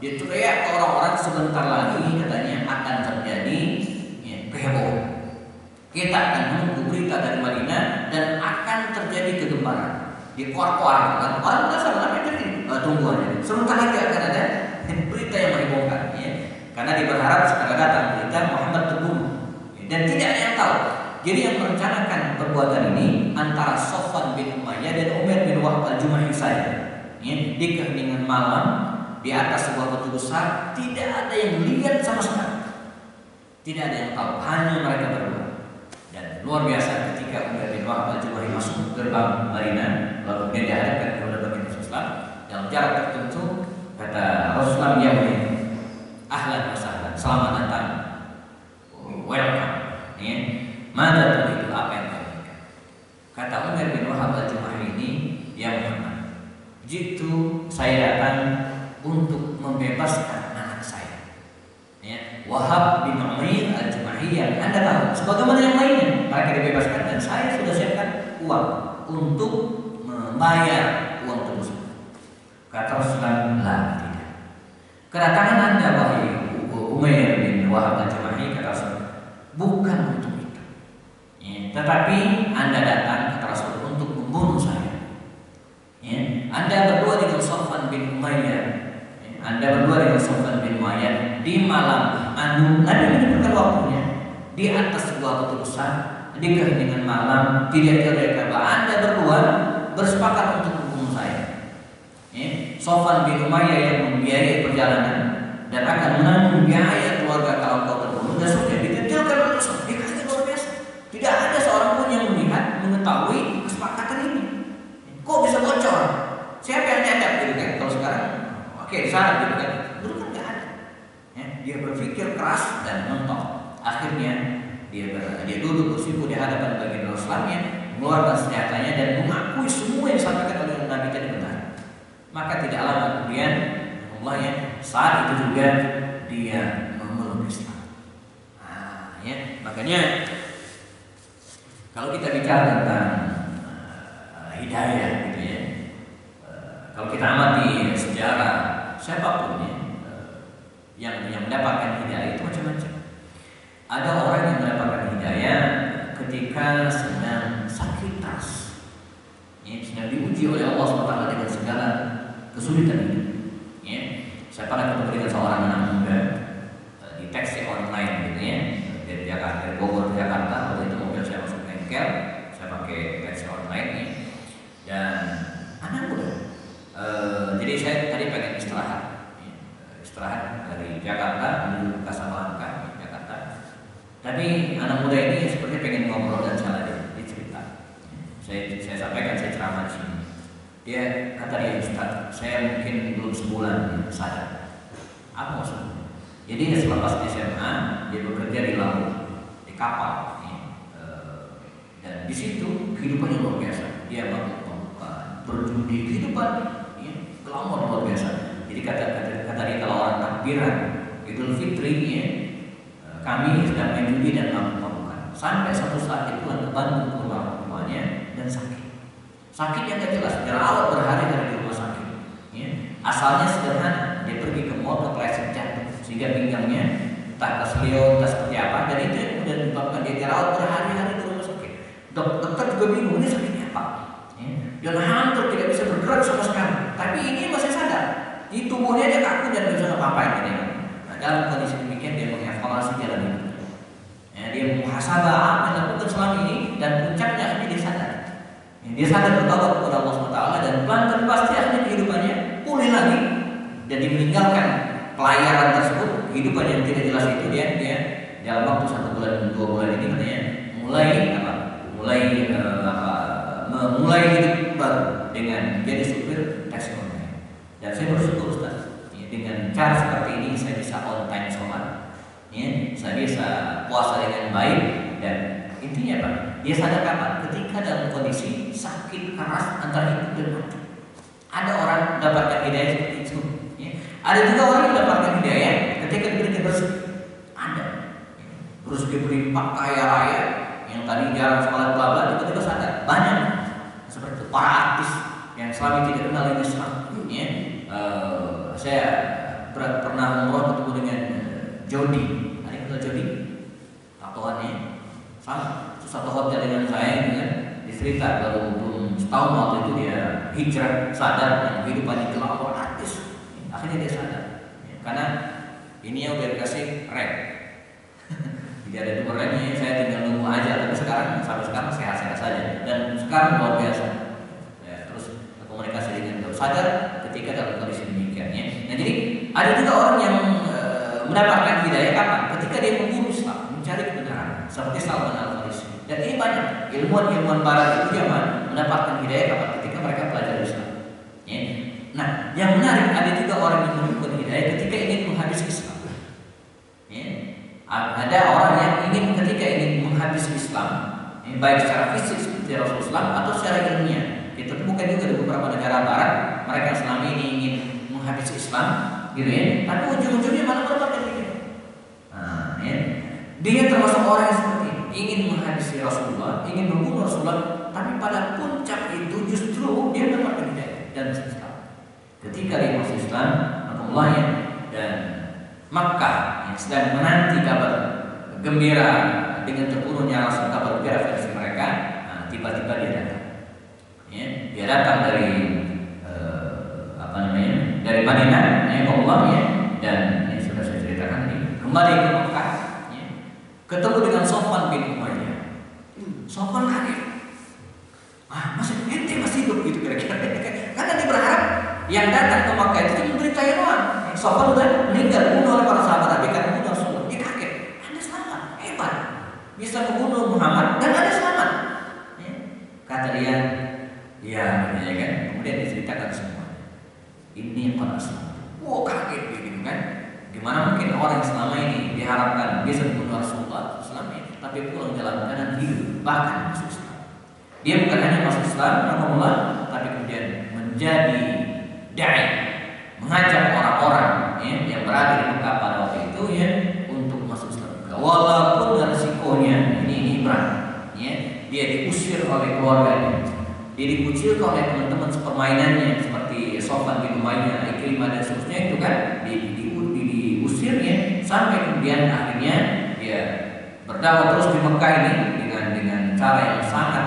Dia teriak ke orang-orang sebentar lagi katanya akan terjadi kehebohan. Kita akan menunggu berita dari Madinah dan akan terjadi kegemparan. Di koar-koar kan orang biasa namanya jadi tunggu aja. Sebentar lagi akan ada berita yang menghebohkan. Karena dia berharap setelah datang berita Muhammad terbunuh dan tidak ada yang tahu. Jadi yang merencanakan perbuatan ini antara Sofwan bin Umayyah dan Umar bin Wahab al-Jumahi saja. Di keheningan malam di atas sebuah batu besar, tidak ada yang lihat sama sekali, tidak ada yang tahu, hanya mereka berdua. Dan luar biasa ketika Umar bin Wahab al-Jumahi masuk gerbang Madinah, lalu dia dihadapkan kepada baginda Rasulullah dalam jarak tertentu, kata Rasulullah, "Ya ahlan wa sahlan, selamat datang, welcome." Mada itu apa yang kau inginkan? Kata Umar bin Wahab al-Jumahi ini, "Ya Muhammad, jitu saya datang untuk membebaskan anak saya." Wahab bin Umair al-Jumahi yang Anda tahu, sebagaimana yang lainnya, mereka dibebaskan dan saya sudah siapkan uang untuk membayar uang tebusan. Kata Rasulullah, "La, tidak. Kedatangan Anda wahai Umair bin Wahab al-Jumahi," kata Rasulullah, "bukan untuk itu. Tetapi Anda datang," kata Rasulullah, "untuk membunuh saya. Anda berdua dengan Sofwan bin Umayyah. Anda berdua dengan Sofwan bin Umayyah di malam Nabi menyebutkan waktunya di atas sebuah batu besar di keheningan malam, tidak kira-kira Anda berdua bersepakat untuk membunuh saya. Sofwan bin Umayyah yang membiayai perjalanan dan akan menanggung biaya keluarga kalau kau terbunuh." Dan sudah detailkan oleh Rasul. Dikasih luar biasa. Tidak ada seorang pun yang melihat, mengetahui kesepakatan ini. Kok bisa bocor? Siapa yang nyadap gitu kan? Kalau sekarang, oke, di sana gitu kan. Dulu kan nggak ada. Dia berpikir keras dan mentok. Akhirnya dia duduk bersimpuh di hadapan baginda Rasulullah, mengeluarkan senjatanya dan mengakui semua yang disampaikan oleh Nabi tadi benar. Maka tidak lama kemudian saat itu juga dia memeluk Islam. Makanya kalau kita bicara tentang hidayah gitu ya, kalau kita amati sejarah siapapun yang mendapatkan hidayah itu macam-macam. Ada orang yang mendapatkan hidayah ketika sedang sakit keras, sedang diuji oleh Allah SWT dengan segala kesulitan hidup. Saya pernah ketemu dengan seorang anak muda di taksi online gitu ya, dari Jakarta, dari Bogor ke Jakarta. Waktu itu mobil saya masuk bengkel, saya pakai taksi online dan anak muda. Jadi saya tadi pengen istirahat dari Jakarta menuju Kasablanca, Jakarta. Tapi anak muda ini sepertinya pengen ngobrol dan salah dia cerita. Saya sampaikan, saya ceramah di sini. Dia kata dia, "Ustaz, saya mungkin belum sebulan sadar." Apa maksudnya? Jadi selepas SMA dia bekerja di laut, di kapal, dan di situ kehidupannya luar biasa. Dia mabuk-mabukan, berjudi, kehidupan glamor luar biasa. Jadi kata dia, kalau orang takbiran Idul Fitri kami sedang main judi dan mabuk-mabukan. Sampai satu saat dia pulang ke Bandung ke rumahnya dan sakit. Sakitnya gak jelas, dirawat berhari-hari di rumah sakit. Asalnya sederhana, dia pergi ke mall kepleset jantung sehingga pinggangnya entah kesleo, entah seperti apa, dan itu yang kemudian menyebabkan dia dirawat berhari-hari di rumah sakit. Dokter juga bingung, ini sakitnya apa? Dan hampir tidak bisa bergerak sama sekali. Tapi ini masih sadar, di tubuhnya dia kaku dan bisa ngapa-ngapain gitu. Nah, dalam kondisi demikian dia mengevaluasi jalan hidup. Dia muhasabah apa yang dilakukan selama ini dan puncaknya akhirnya dia sadar. Dia sadar bertobat kepada Allah SWT dan pelan-pelan pasti akhirnya kehidupannya pulih lagi dan dia meninggalkan pelayaran tersebut, kehidupan yang tidak jelas itu. Dia dalam waktu 1 bulan 2 bulan ini katanya mulai memulai hidup baru dengan jadi supir taksi online. Dan saya bersyukur Ustaz, ya, dengan cara seperti ini saya bisa on time sholat, ya, saya bisa puasa dengan baik. Dan intinya Pak, dia sadar kapan? Ketika dalam kondisi sakit keras antara hidup dan mati. Ada orang mendapatkan hidayah seperti itu, ya. Ada juga orang yang mendapatkan hidayah ketika diberikan rezeki. Ada rezeki berlimpah kaya raya, yang tadi jarang sholat bala tiba-tiba sadar. Banyak seperti itu, para artis yang selama tidak kenal Islam, ya. Saya pernah umroh ketemu dengan Jody. Ada yang kenal Jody? Tatoannya sama, satu hotel dengan saya, gitu kan. Dicerita belum setahun waktu itu dia hijrah, sadar yang kehidupannya gelap, artis. Akhirnya dia sadar, ya, karena ini yang udah dikasih rem. Jadi ada nomor remnya, saya tinggal nunggu aja. Tapi sekarang sampai sekarang sehat-sehat saja. Dan sekarang luar biasa, ya, terus komunikasi dengan beliau, sadar ketika dalam kondisi demikian, ya. Nah, jadi ada juga orang yang mendapatkan hidayah kapan? Ketika dia memburu Islam, mencari kebenaran, seperti Salman Al-Farisi. Dan ini banyak ilmuwan barat itu zaman mendapatkan hidayah kapan? Ketika mereka belajar Islam, ya. Nah, yang menarik, ada juga orang yang mendapatkan hidayah ketika ingin menghabisi Islam, ya. Ada orang yang ketika ingin menghabisi Islam, ya, baik secara fisik seperti Rasulullah atau secara ilmiah. Kita temukan juga di beberapa negara barat, mereka selama ini ingin menghabisi Islam, gitu ya. Tapi ujung-ujungnya malah mendapatkan hidayah. Nah, ya. Dia termasuk orang yang seperti ini, ingin menghabisi Rasulullah, ingin membunuh Rasulullah, tapi pada puncak itu justru dia mendapatkan hidayah dan Islam. Ketika dia masuk Islam, ya, dan Makkah yang sedang menanti kabar gembira dengan terbunuhnya Rasul, kabar gembira versi mereka, nah, tiba-tiba dia datang. Ya, dia datang dari dari Madinah, ya, Allah, ya, dan ini sudah saya ceritakan ini, kembali ke Makkah, ya, ketemu dengan Sofwan bin Umayyah. Sofwan kaget, masih hidup gitu kira-kira, karena dia berharap yang datang ke Makkah itu cuma beritanya doang. Sofwan udah meninggal, dibunuh oleh para sahabat Nabi karena membunuh Rasulullah. Dia kaget, Anda selamat, hebat, bisa membunuh Muhammad dan Anda selamat, ya. Kata dia, ya, kan. Kemudian diceritakan semua. Ini pada Islam. Wow, kaget dia gitu kan. Gimana mungkin orang yang selama ini diharapkan bisa membunuh Rasulullah selama ini, tapi pulang dalam keadaan hidup, bahkan masuk Islam. Dia bukan hanya masuk Islam, tapi kemudian menjadi dai, mengajak orang-orang, ya, yang berada di Mekah pada waktu itu, ya, untuk masuk Islam. Walaupun resikonya ini berat, ya, dia diusir oleh keluarganya, dia dikucilkan oleh teman-teman sepermainannya seperti Sofwan bin Umayyah, Ikrimah dan seterusnya itu kan, diusirnya sampai kemudian akhirnya dia berdakwah terus di Mekah ini dengan cara yang sangat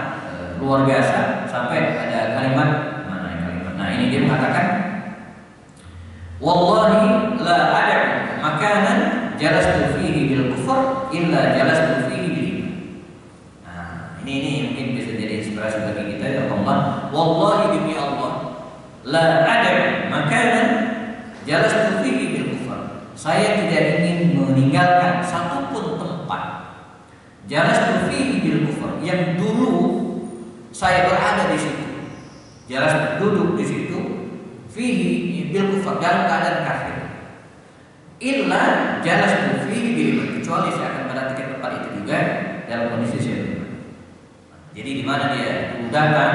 luar biasa sampai ada kalimat. Nah, ini dia mengatakan, wallahi la ad'u makanan jalastu fihi bil kufr illa jalastu fihi bil iman. Nah, ini mungkin bisa jadi inspirasi bagi kita, ya Allah. Wallahi demi Allah, la ad'u makanan jalastu fihi bil kufr. Saya tidak ingin meninggalkan satupun tempat jalastu fihi bil kufr yang dulu saya berada di situ. Jelas duduk di situ, fihi bil kufar, dalam keadaan kafir. Illa jelas fihi bil iman, kecuali saya akan berada di tempat itu juga dalam kondisi saya. Jadi di mana dia datang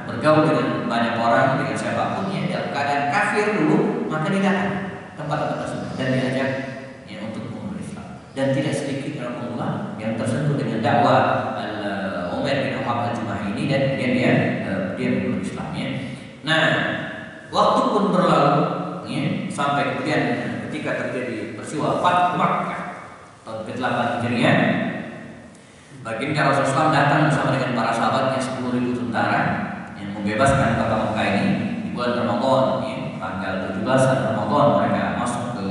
bergaul dengan banyak orang, dengan siapapun, ya, dalam keadaan kafir dulu, maka dia datang tempat-tempat tersebut dan diajak, ya, untuk memeluk Islam. Dan tidak sedikit orang pemula yang tersentuh dengan dakwah Umar bin Al-Jumahi ini, dan kemudian dia memeluk Islam, ya. Nah, waktu pun berlalu, ya, sampai kemudian ketika terjadi peristiwa Fathu Makkah tahun ke-8 Hijriah, baginda Rasulullah datang bersama dengan para sahabatnya 10.000 tentara yang membebaskan kota Makkah ini di bulan Ramadan, ya, tanggal 17 Ramadan mereka masuk ke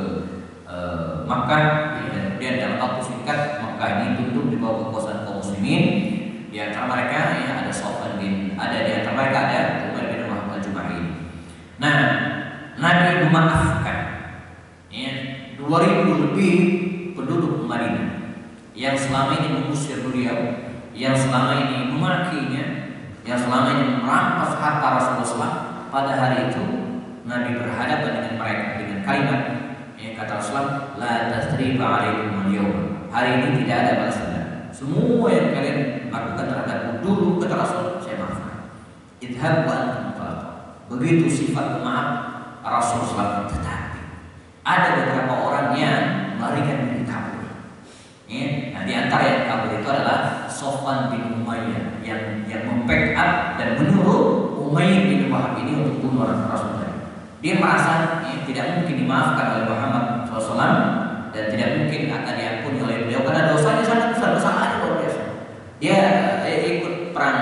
Makkah, ya, dan kemudian dalam waktu singkat Makkah ini tunduk di bawah kekuasaan kaum muslimin. Di antara mereka, ya, ada Sofwan di antara mereka ada Umar bin Al-Jumahi. Nah, Nabi memaafkan, ya, 2.000 lebih penduduk Madinah yang selama ini mengusir beliau, yang selama ini memakinya, yang selama ini merampas harta Rasulullah. Pada hari itu Nabi berhadapan dengan mereka dengan kalimat yang kata Rasulullah, la tasriba alaikum al-yawm. Hari ini tidak ada balas dendam. Semua yang kalian lakukan terhadapku dulu, kata Rasul, saya maafkan. Idhab wa antum talaqah. Begitu sifat pemaaf Rasulullah. Tetapi ada beberapa orang yang melarikan diri kabur. Nah, di antara yang kabur itu adalah Sofwan bin Umayyah yang membackup dan menyuruh Umayyah bin Wahab ini untuk bunuh Rasulullah. Dia merasa tidak mungkin dimaafkan oleh Muhammad SAW dan tidak mungkin akan diampuni oleh beliau karena dosanya sangat besar, kesalahannya luar biasa. Dia ikut perang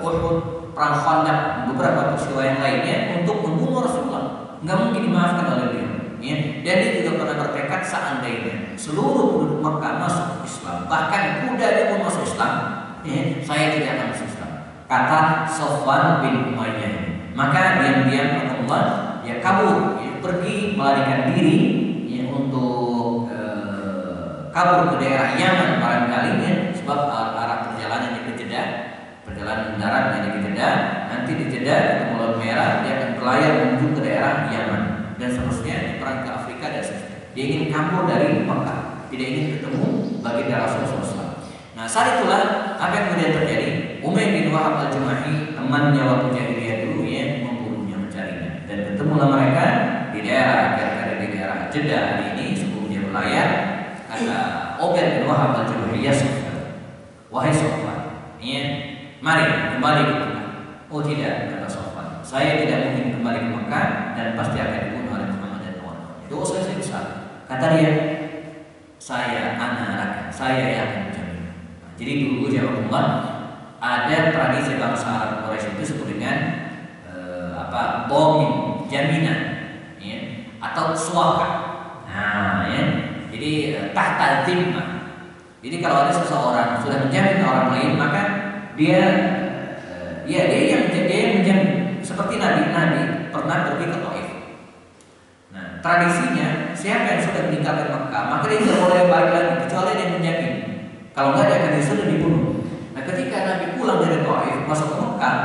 Uhud, perang Khandaq, beberapa peristiwa yang lainnya untuk membunuh Rasulullah. Nggak mungkin dimaafkan oleh beliau. Dan dia juga pernah bertekad seandainya seluruh penduduk Makkah masuk Islam, bahkan kudanya pun masuk Islam, saya tidak akan masuk Islam, kata Sofwan bin Umayyah. Maka diam-diam Allah dia kabur, pergi melarikan diri untuk kabur ke daerah Yaman barangkali sebab arah perjalanannya ke Jeddah, perjalanan daratnya ke Jeddah, nanti di Jeddah ketemu Laut Merah, dia akan berlayar menuju ke daerah Yaman dan seterusnya perang ke Afrika dan seterusnya. Dia ingin kabur dari Mekah, tidak ingin ketemu baginda Rasulullah SAW. Nah, saat itulah apa yang kemudian terjadi? Umayyah bin Wahab al-Jumahi, temannya waktu jahiliyah dulu membunuhnya, mencarinya, dan ketemulah mereka di daerah Jeddah hari ini sebelum dia berlayar. Kata Umayyah bin Wahab al-Jumahi, ya Sofwan, wahai Sofwan, mari kembali ke Mekah. Oh tidak, kata Sofwan, saya tidak mungkin kembali ke Mekah dan pasti akan dibunuh oleh Muhammad dan kawan-kawan. Itu saya besar. Kata dia, saya anak-anak, saya yang akan menjamin. Jadi dulu Jawabanullah ada tradisi bangsa Arab Quraisy itu disebut dengan bomin, jaminan, atau suaka. Nah, jadi tahta zimmah. Jadi kalau ada seseorang sudah menjamin orang lain, maka dia yang menjamin. Seperti Nabi pernah pergi ke Taif. Nah, tradisinya siapa yang sudah meninggalkan Mekah, maka dia tidak boleh balik lagi kecuali dia menjamin. Kalau enggak dia akan sudah dibunuh. Nah, ketika Nabi pulang dari Taif masuk ke Mekah,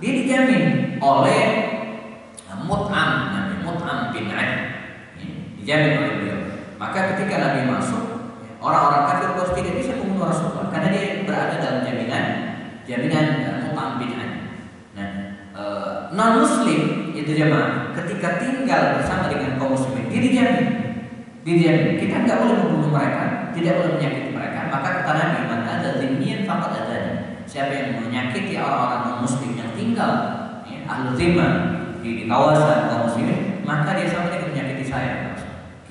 dia dijamin oleh Mut'am bin Adi. Dijamin oleh beliau. Maka ketika Nabi masuk, orang-orang kafir Quraisy tidak bisa membunuh Rasulullah karena dia berada dalam jaminan Mut'am bin Adi. Nah, non-muslim itu jemaah ketika tinggal bersama dengan kaum muslimin dia dijamin. Kita nggak boleh membunuh mereka, tidak boleh menyakiti mereka. Maka kata Nabi, man ada zimmiyan faqad adani. Siapa yang menyakiti orang-orang non-muslim yang tinggal ahlu zimmah di kawasan kaum muslimin, maka dia sama dengan menyakiti saya.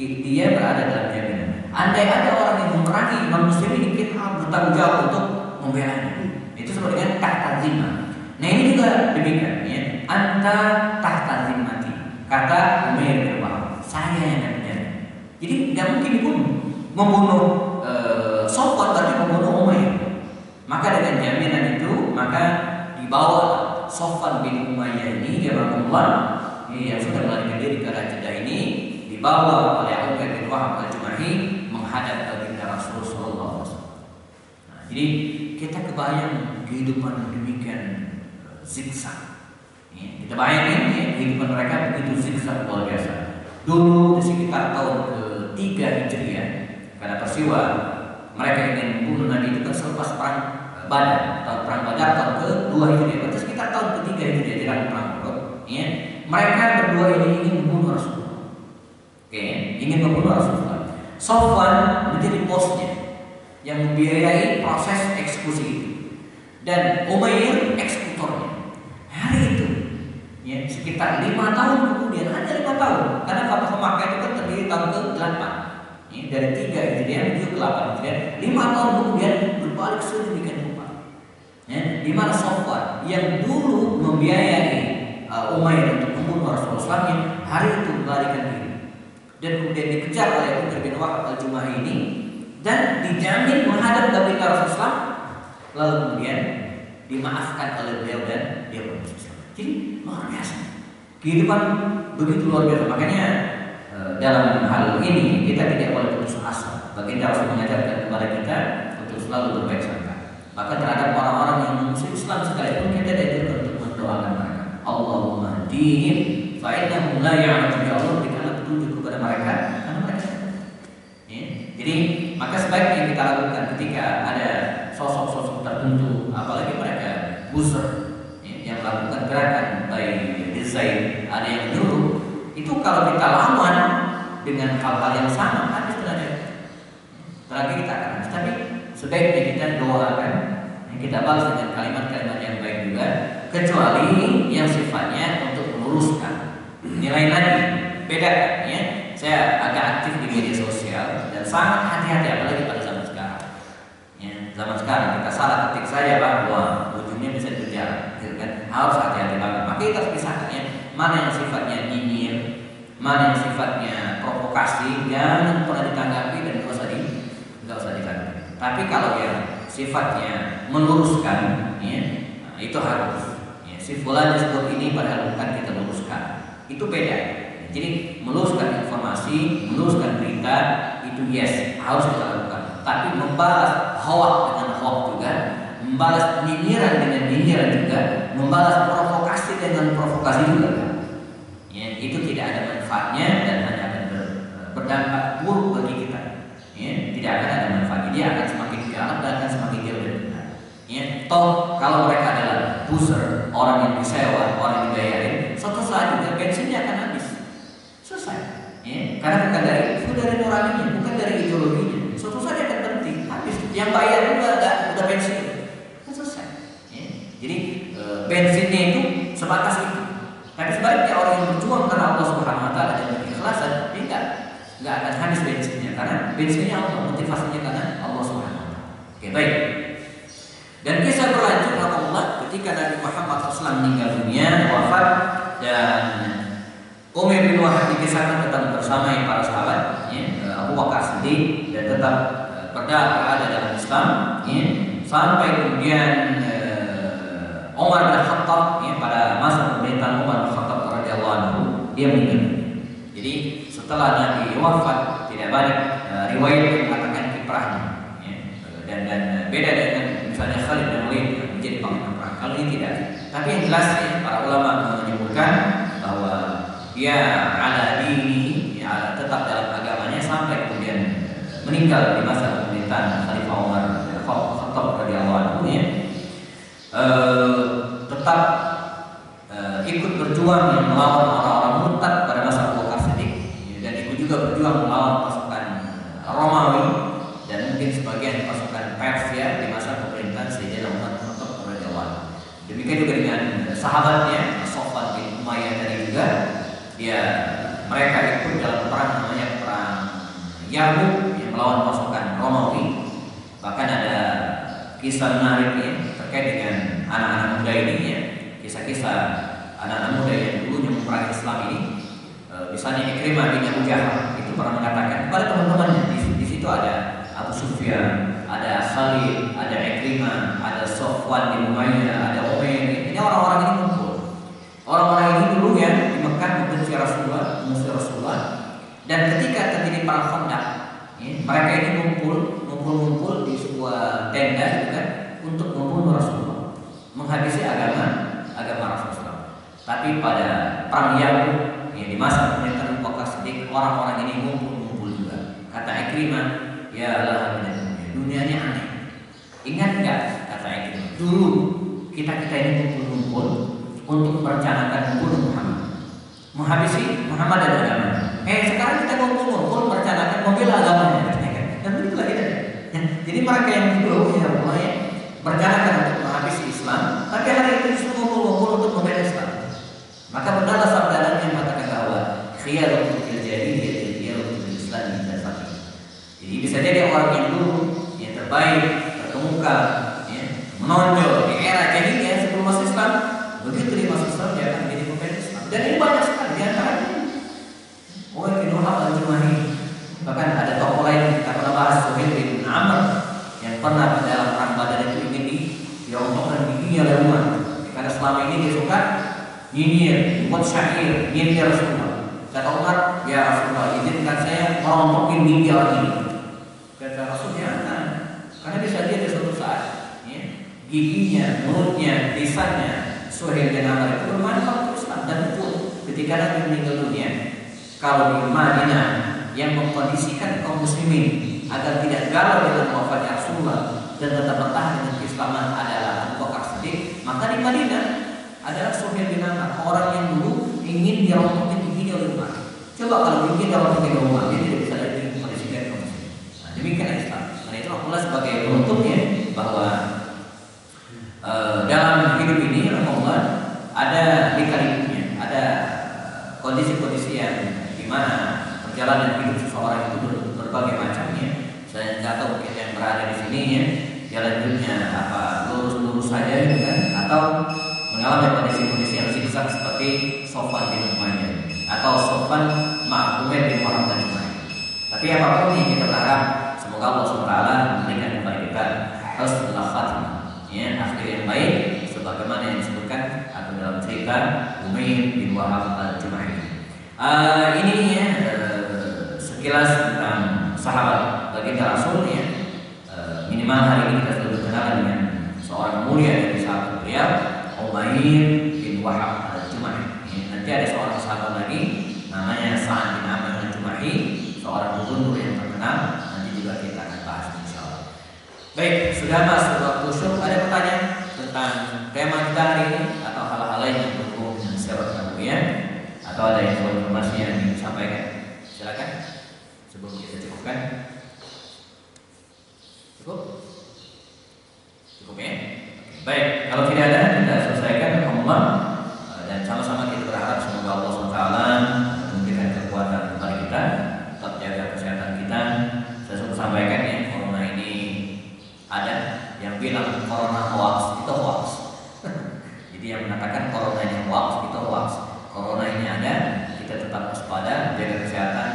Dia berada dalam jaminan. Andai ada orang yang memerangi non-muslimin, kita harus bertanggung jawab untuk membelanya. Itu seperti dengan tahta zimmah. Nah, ini juga demikian, anta tahta zimmati, kata Umayyah bin Wahab, saya yang akan menjamin. Jadi tidak mungkin membunuh Sofwan berarti membunuh Umayyah. Maka dengan jaminan itu, maka dibawa Sofwan bin Umayyah ini, yang sudah melarikan diri ke Jeddah ini, dibawa oleh Umayyah bin Wahab al-Jumahi menghadap baginda Rasulullah SAW. Nah, jadi kita kebayang kehidupan demikian zigzag. Kita bayangin kehidupan mereka begitu zigzag luar biasa. Dulu di sekitar tahun ke-3 Hijriah, karena peristiwa mereka ingin membunuh Nabi itu kan selepas perang Badar. Perang Badar tahun ke-2 Hijriah, berarti sekitar tahun ke-3 Hijriah jelang perang Uhud. Mereka berdua ini ingin membunuh Rasulullah. Ingin membunuh Rasulullah. Sofwan menjadi bosnya yang membiayai proses eksekusi itu, dan Umayyah eksekutornya. Hari itu, sekitar 5 tahun kemudian, hanya 5 tahun, karena Fathu Makkah itu kan terdiri tahun ke-8, dari 3 Hijriah menuju ke 8 Hijriah. 5 tahun kemudian berbalik sedemikian rupa. Di mana Sofwan yang dulu membiayai Umayyah untuk membunuh Rasulullah SAW, hari itu melarikan diri dan kemudian dikejar oleh Umayyah bin Wahab al-Jumahi ini dan dijamin menghadap baginda Rasulullah, lalu kemudian dimaafkan oleh beliau dan dia pun Islam. Jadi luar biasa. Kehidupan begitu luar biasa. Makanya dalam hal ini kita tidak boleh putus asa. Baginda Rasul mengajarkan kepada kita untuk selalu berbaik sangka. Bahkan terhadap orang-orang yang musuh Islam sekalipun kita dianjurkan untuk mendoakan mereka. Allahumma hdihim fa innahum la ya'lamun. Ya Allah, berikanlah petunjuk kepada mereka karena mereka. Ya. Jadi maka sebaiknya kita lakukan ketika ada sosok-sosok tertentu, apalagi mereka buzzer yang melakukan gerakan baik desain, ada yang menyuruh, itu kalau kita lawan dengan hal-hal yang sama, habis tenaga kita akan habis. Tapi sebaiknya kita doakan, kita balas dengan kalimat-kalimat yang baik juga, kecuali yang sifatnya untuk meluruskan. Nilai lagi, beda ya. Saya agak aktif di media sosial dan sangat hati-hati, apalagi pada zaman sekarang. Ya, zaman sekarang kita salah ketik saja bahwa ujungnya bisa berjalan, gitu kan? Harus hati-hati banget. Maka kita harus pisahkan ya, mana yang sifatnya nyinyir, mana yang sifatnya provokasi, jangan pernah ditanggapi dan nggak usah ditanggapi. Tapi kalau yang sifatnya meluruskan, ya, itu harus. Ya, si fulan disebut ini padahal bukan, kita luruskan. Itu beda. Jadi meluruskan informasi, meluruskan berita itu yes harus kita lakukan. Tapi membalas hoak dengan hoak juga, membalas nyinyiran dengan nyinyiran juga, membalas provokasi dengan provokasi juga. Ya, itu tidak ada manfaatnya dan hanya akan berdampak buruk bagi kita. Ya, tidak akan ada manfaatnya. Dia akan semakin galak dan akan semakin jauh dari kita. Ya, toh kalau mereka adalah buzzer, orang yang disewa, orang yang dibayarin, suatu saat juga bensinnya akan habis. Selesai. Ya, karena bukan dari nuraninya, bukan dari ideologinya. Suatu saat dia akan berhenti, habis. Yang bayar juga udah bensin, selesai. Ya, jadi bensinnya itu sebatas itu. Tapi sebaliknya orang yang berjuang karena Allah Subhanahu Wa Taala dan berikhlasan, dia nggak akan habis bensinnya, karena bensinnya Allah, motivasinya karena Allah Subhanahu Wa Taala. Oke, baik. Dan kisah berlanjut Allah ketika Nabi Muhammad SAW meninggal dunia, wafat, dan Umayyah bin Wahab dikisahkan tetap bersama para sahabat, ya, Abu Bakar Siddiq, dan tetap berada dalam Islam, ya, sampai kemudian Umar bin Khattab, ya, pada masa pemerintahan Umar bin Khattab radhiyallahu anhu, dia meninggal. Jadi setelah Nabi wafat tidak banyak riwayat yang mengatakan kiprahnya, ya, dan beda dengan misalnya Khalid bin Walid yang menjadi panglima perang. Kalau ini tidak. Tapi yang jelas ya, para ulama menyebutkan bahwa dia ala dini, ya, tetap dalam agamanya sampai kemudian meninggal di masa pemerintahan Khalifah Umar bin Khattab radhiyallahu anhu, ya. Tetap ikut berjuang yang melawan orang-orang murtad pada masa Abu Bakar Siddiq, ya, dan ikut juga berjuang melawan pasukan Romawi dan mungkin sebagian pasukan Persia di masa pemerintahan Sayyidina Umar bin Khattab radhiyallahu anhu. Demikian juga dengan sahabatnya Sofwan bin Umayyah tadi juga, ya, mereka ikut dalam perang namanya perang Yarmuk yang melawan pasukan Romawi. Bahkan ada kisah menarik ya, terkait dengan anak-anak muda ini, ya, kisah-kisah anak-anak muda yang dulunya memerangi Islam ini. Misalnya Ikrimah bin Abu Jahal itu pernah mengatakan kepada teman-temannya, di situ ada Abu Sufyan, ada Khalid, ada Ikrimah, ada Sofwan bin Umayyah, ada Umayyah. Ini orang-orang ini kumpul. Orang-orang ini dulu yang di Mekah membenci Rasulullah, musuh Rasulullah, dan ketika terjadi perang Khandaq, ya, mereka ini ngumpul di sebuah tenda juga untuk membunuh Rasulullah, menghabisi agama Rasulullah. Tapi pada perang Yarmuk, ya, di masa pemerintahan Abu Bakar Siddiq, orang-orang ini ngumpul juga. Kata Ikrimah, ya Allah, dunia ini aneh. Ingat nggak, kata Ikrimah, dulu kita ini ngumpul untuk merencanakan membunuh Muhammad, menghabisi Muhammad dan agama. Sekarang kita ngumpul merencanakan membela agamanya, dan begitulah kita. Jadi mereka yang dulu ya mulai merencanakan untuk menghabisi Islam, tapi hari itu justru ngumpul untuk membela Islam. Maka berdasar sabda Nabi yang mengatakan bahwa khiyarukum fil jahiliyyah khiyarukum fil Islam dan fakih. Jadi bisa jadi orang yang dulu yang terbaik, terkemuka, ya, menonjol di era jahiliyah sebelum masuk Islam, begitu dia masuk Islam dia akan menjadi pemimpin Islam. Dan ini banyak sekali di antaranya. Umayyah bin Wahab al-Jumahi. Bahkan ada tokoh lain yang kita pernah bahas, Suhail bin Amr, yang pernah dalam perang Badar itu ingin dirontokkan giginya oleh Umar. Karena selama ini dia suka nyinyir, buat syair, nyinyir Rasulullah. Kata Umar, ya Rasulullah, izinkan saya merontokin gigi orang ini. Kata Rasulnya, karena bisa jadi suatu saat, ya, giginya, mulutnya, lisannya Suhail bin Amr itu bermanfaat untuk Islam. Dan betul ketika Nabi meninggal dunia, kalau di Madinah yang mengkondisikan kaum muslimin agar tidak galau dengan wafatnya Rasulullah dan tetap bertahan dengan keislaman adalah Abu Bakar Siddiq, maka di Madinah adalah Suhail bin Amr, orang yang dulu ingin dirontokin giginya oleh Umar. Coba kalau gigi dirontokin oleh Umar, dia tidak bisa lagi mengkondisikan kaum muslimin. Nah, demikian Islam. Karena itu Allah sebagai penutupnya bahwa dalam hidup ini Allah ada lika-likunya, ada kondisi-kondisi yang dimana perjalanan hidup seseorang itu berbagai macamnya. Saya nggak tahu mungkin yang berada di sini ya jalan hidupnya apa lurus-lurus saja gitu kan, atau mengalami kondisi-kondisi yang siksa seperti Sofwan bin Umayyah atau Sofwan Umar bin Wahab dan Jumayyah. Tapi apapun yang kita berharap semoga Allah SWT memberikan kepada kita husnul khatimah, ya, akhir yang baik sebagaimana yang disebutkan atau dalam cerita Umayyah bin Wahab al-Jumayyah. Ini ya sekilas tentang sahabat baginda Rasul ya. Minimal hari ini kita sudah berkenalan dengan seorang mulia dari sahabat beliau, Umayyah bin Wahab al-Jumayyah. Nanti ada seorang sahabat lagi namanya Sa'ad bin Amr al-Jumahi, seorang gubernur yang terkenal. Nanti juga kita akan bahas insyaallah. Baik, sudah masuk waktu syukur. Ada pertanyaan tentang tema kita hari ini atau hal-hal lain yang berhubungan dengan syarat kemuliaan atau ada informasi yang ingin disampaikan? Silakan sebelum kita cukupkan. Cukup ya? Baik, kalau tidak ada kita selesaikan Allah dan sama-sama kita berharap semoga Allah SWT memberikan kekuatan kepada kita, tetap jaga kesehatan kita. Saya sudah sampaikan ya, corona ini ada yang bilang corona hoax, itu hoax. Jadi yang mengatakan corona ini hoax, itu hoax. Corona ini ada, kita tetap waspada, jaga kesehatan,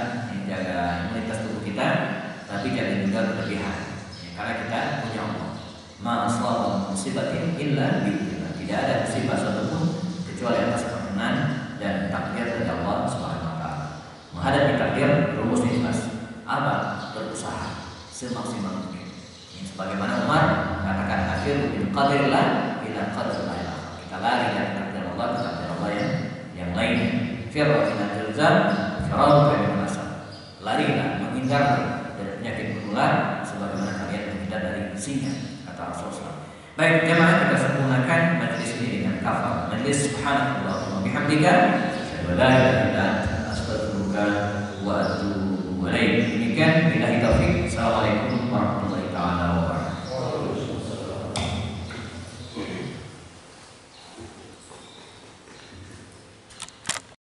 jaga imunitas tubuh kita, tapi jangan juga berlebihan. Karena kita punya Allah. Ma asaba musibatin illa bi'idznillah. Tidak ada musibah satupun kecuali atas perkenan dan takdir dari Allah Subhanahu wa taala. Menghadapi takdir rumusnya jelas. Apa? Berusaha semaksimal mungkin. Sebagaimana Umar mengatakan akhir min qadrillah ila qadrillah. Kita lari dari takdir Allah ke takdir Allah yang lain. Firra min al-ilzam, firra min al-asal. Larilah, menghindar dari penyakit menular sebagaimana kalian menghindar dari singa, kata Rasulullah. Baik, jemaah, kita sempurnakan majelis ini dengan kafar. Majelis subhanallah wa bihamdika, asyhadu an la ilaha illa anta, astaghfiruka wa atubu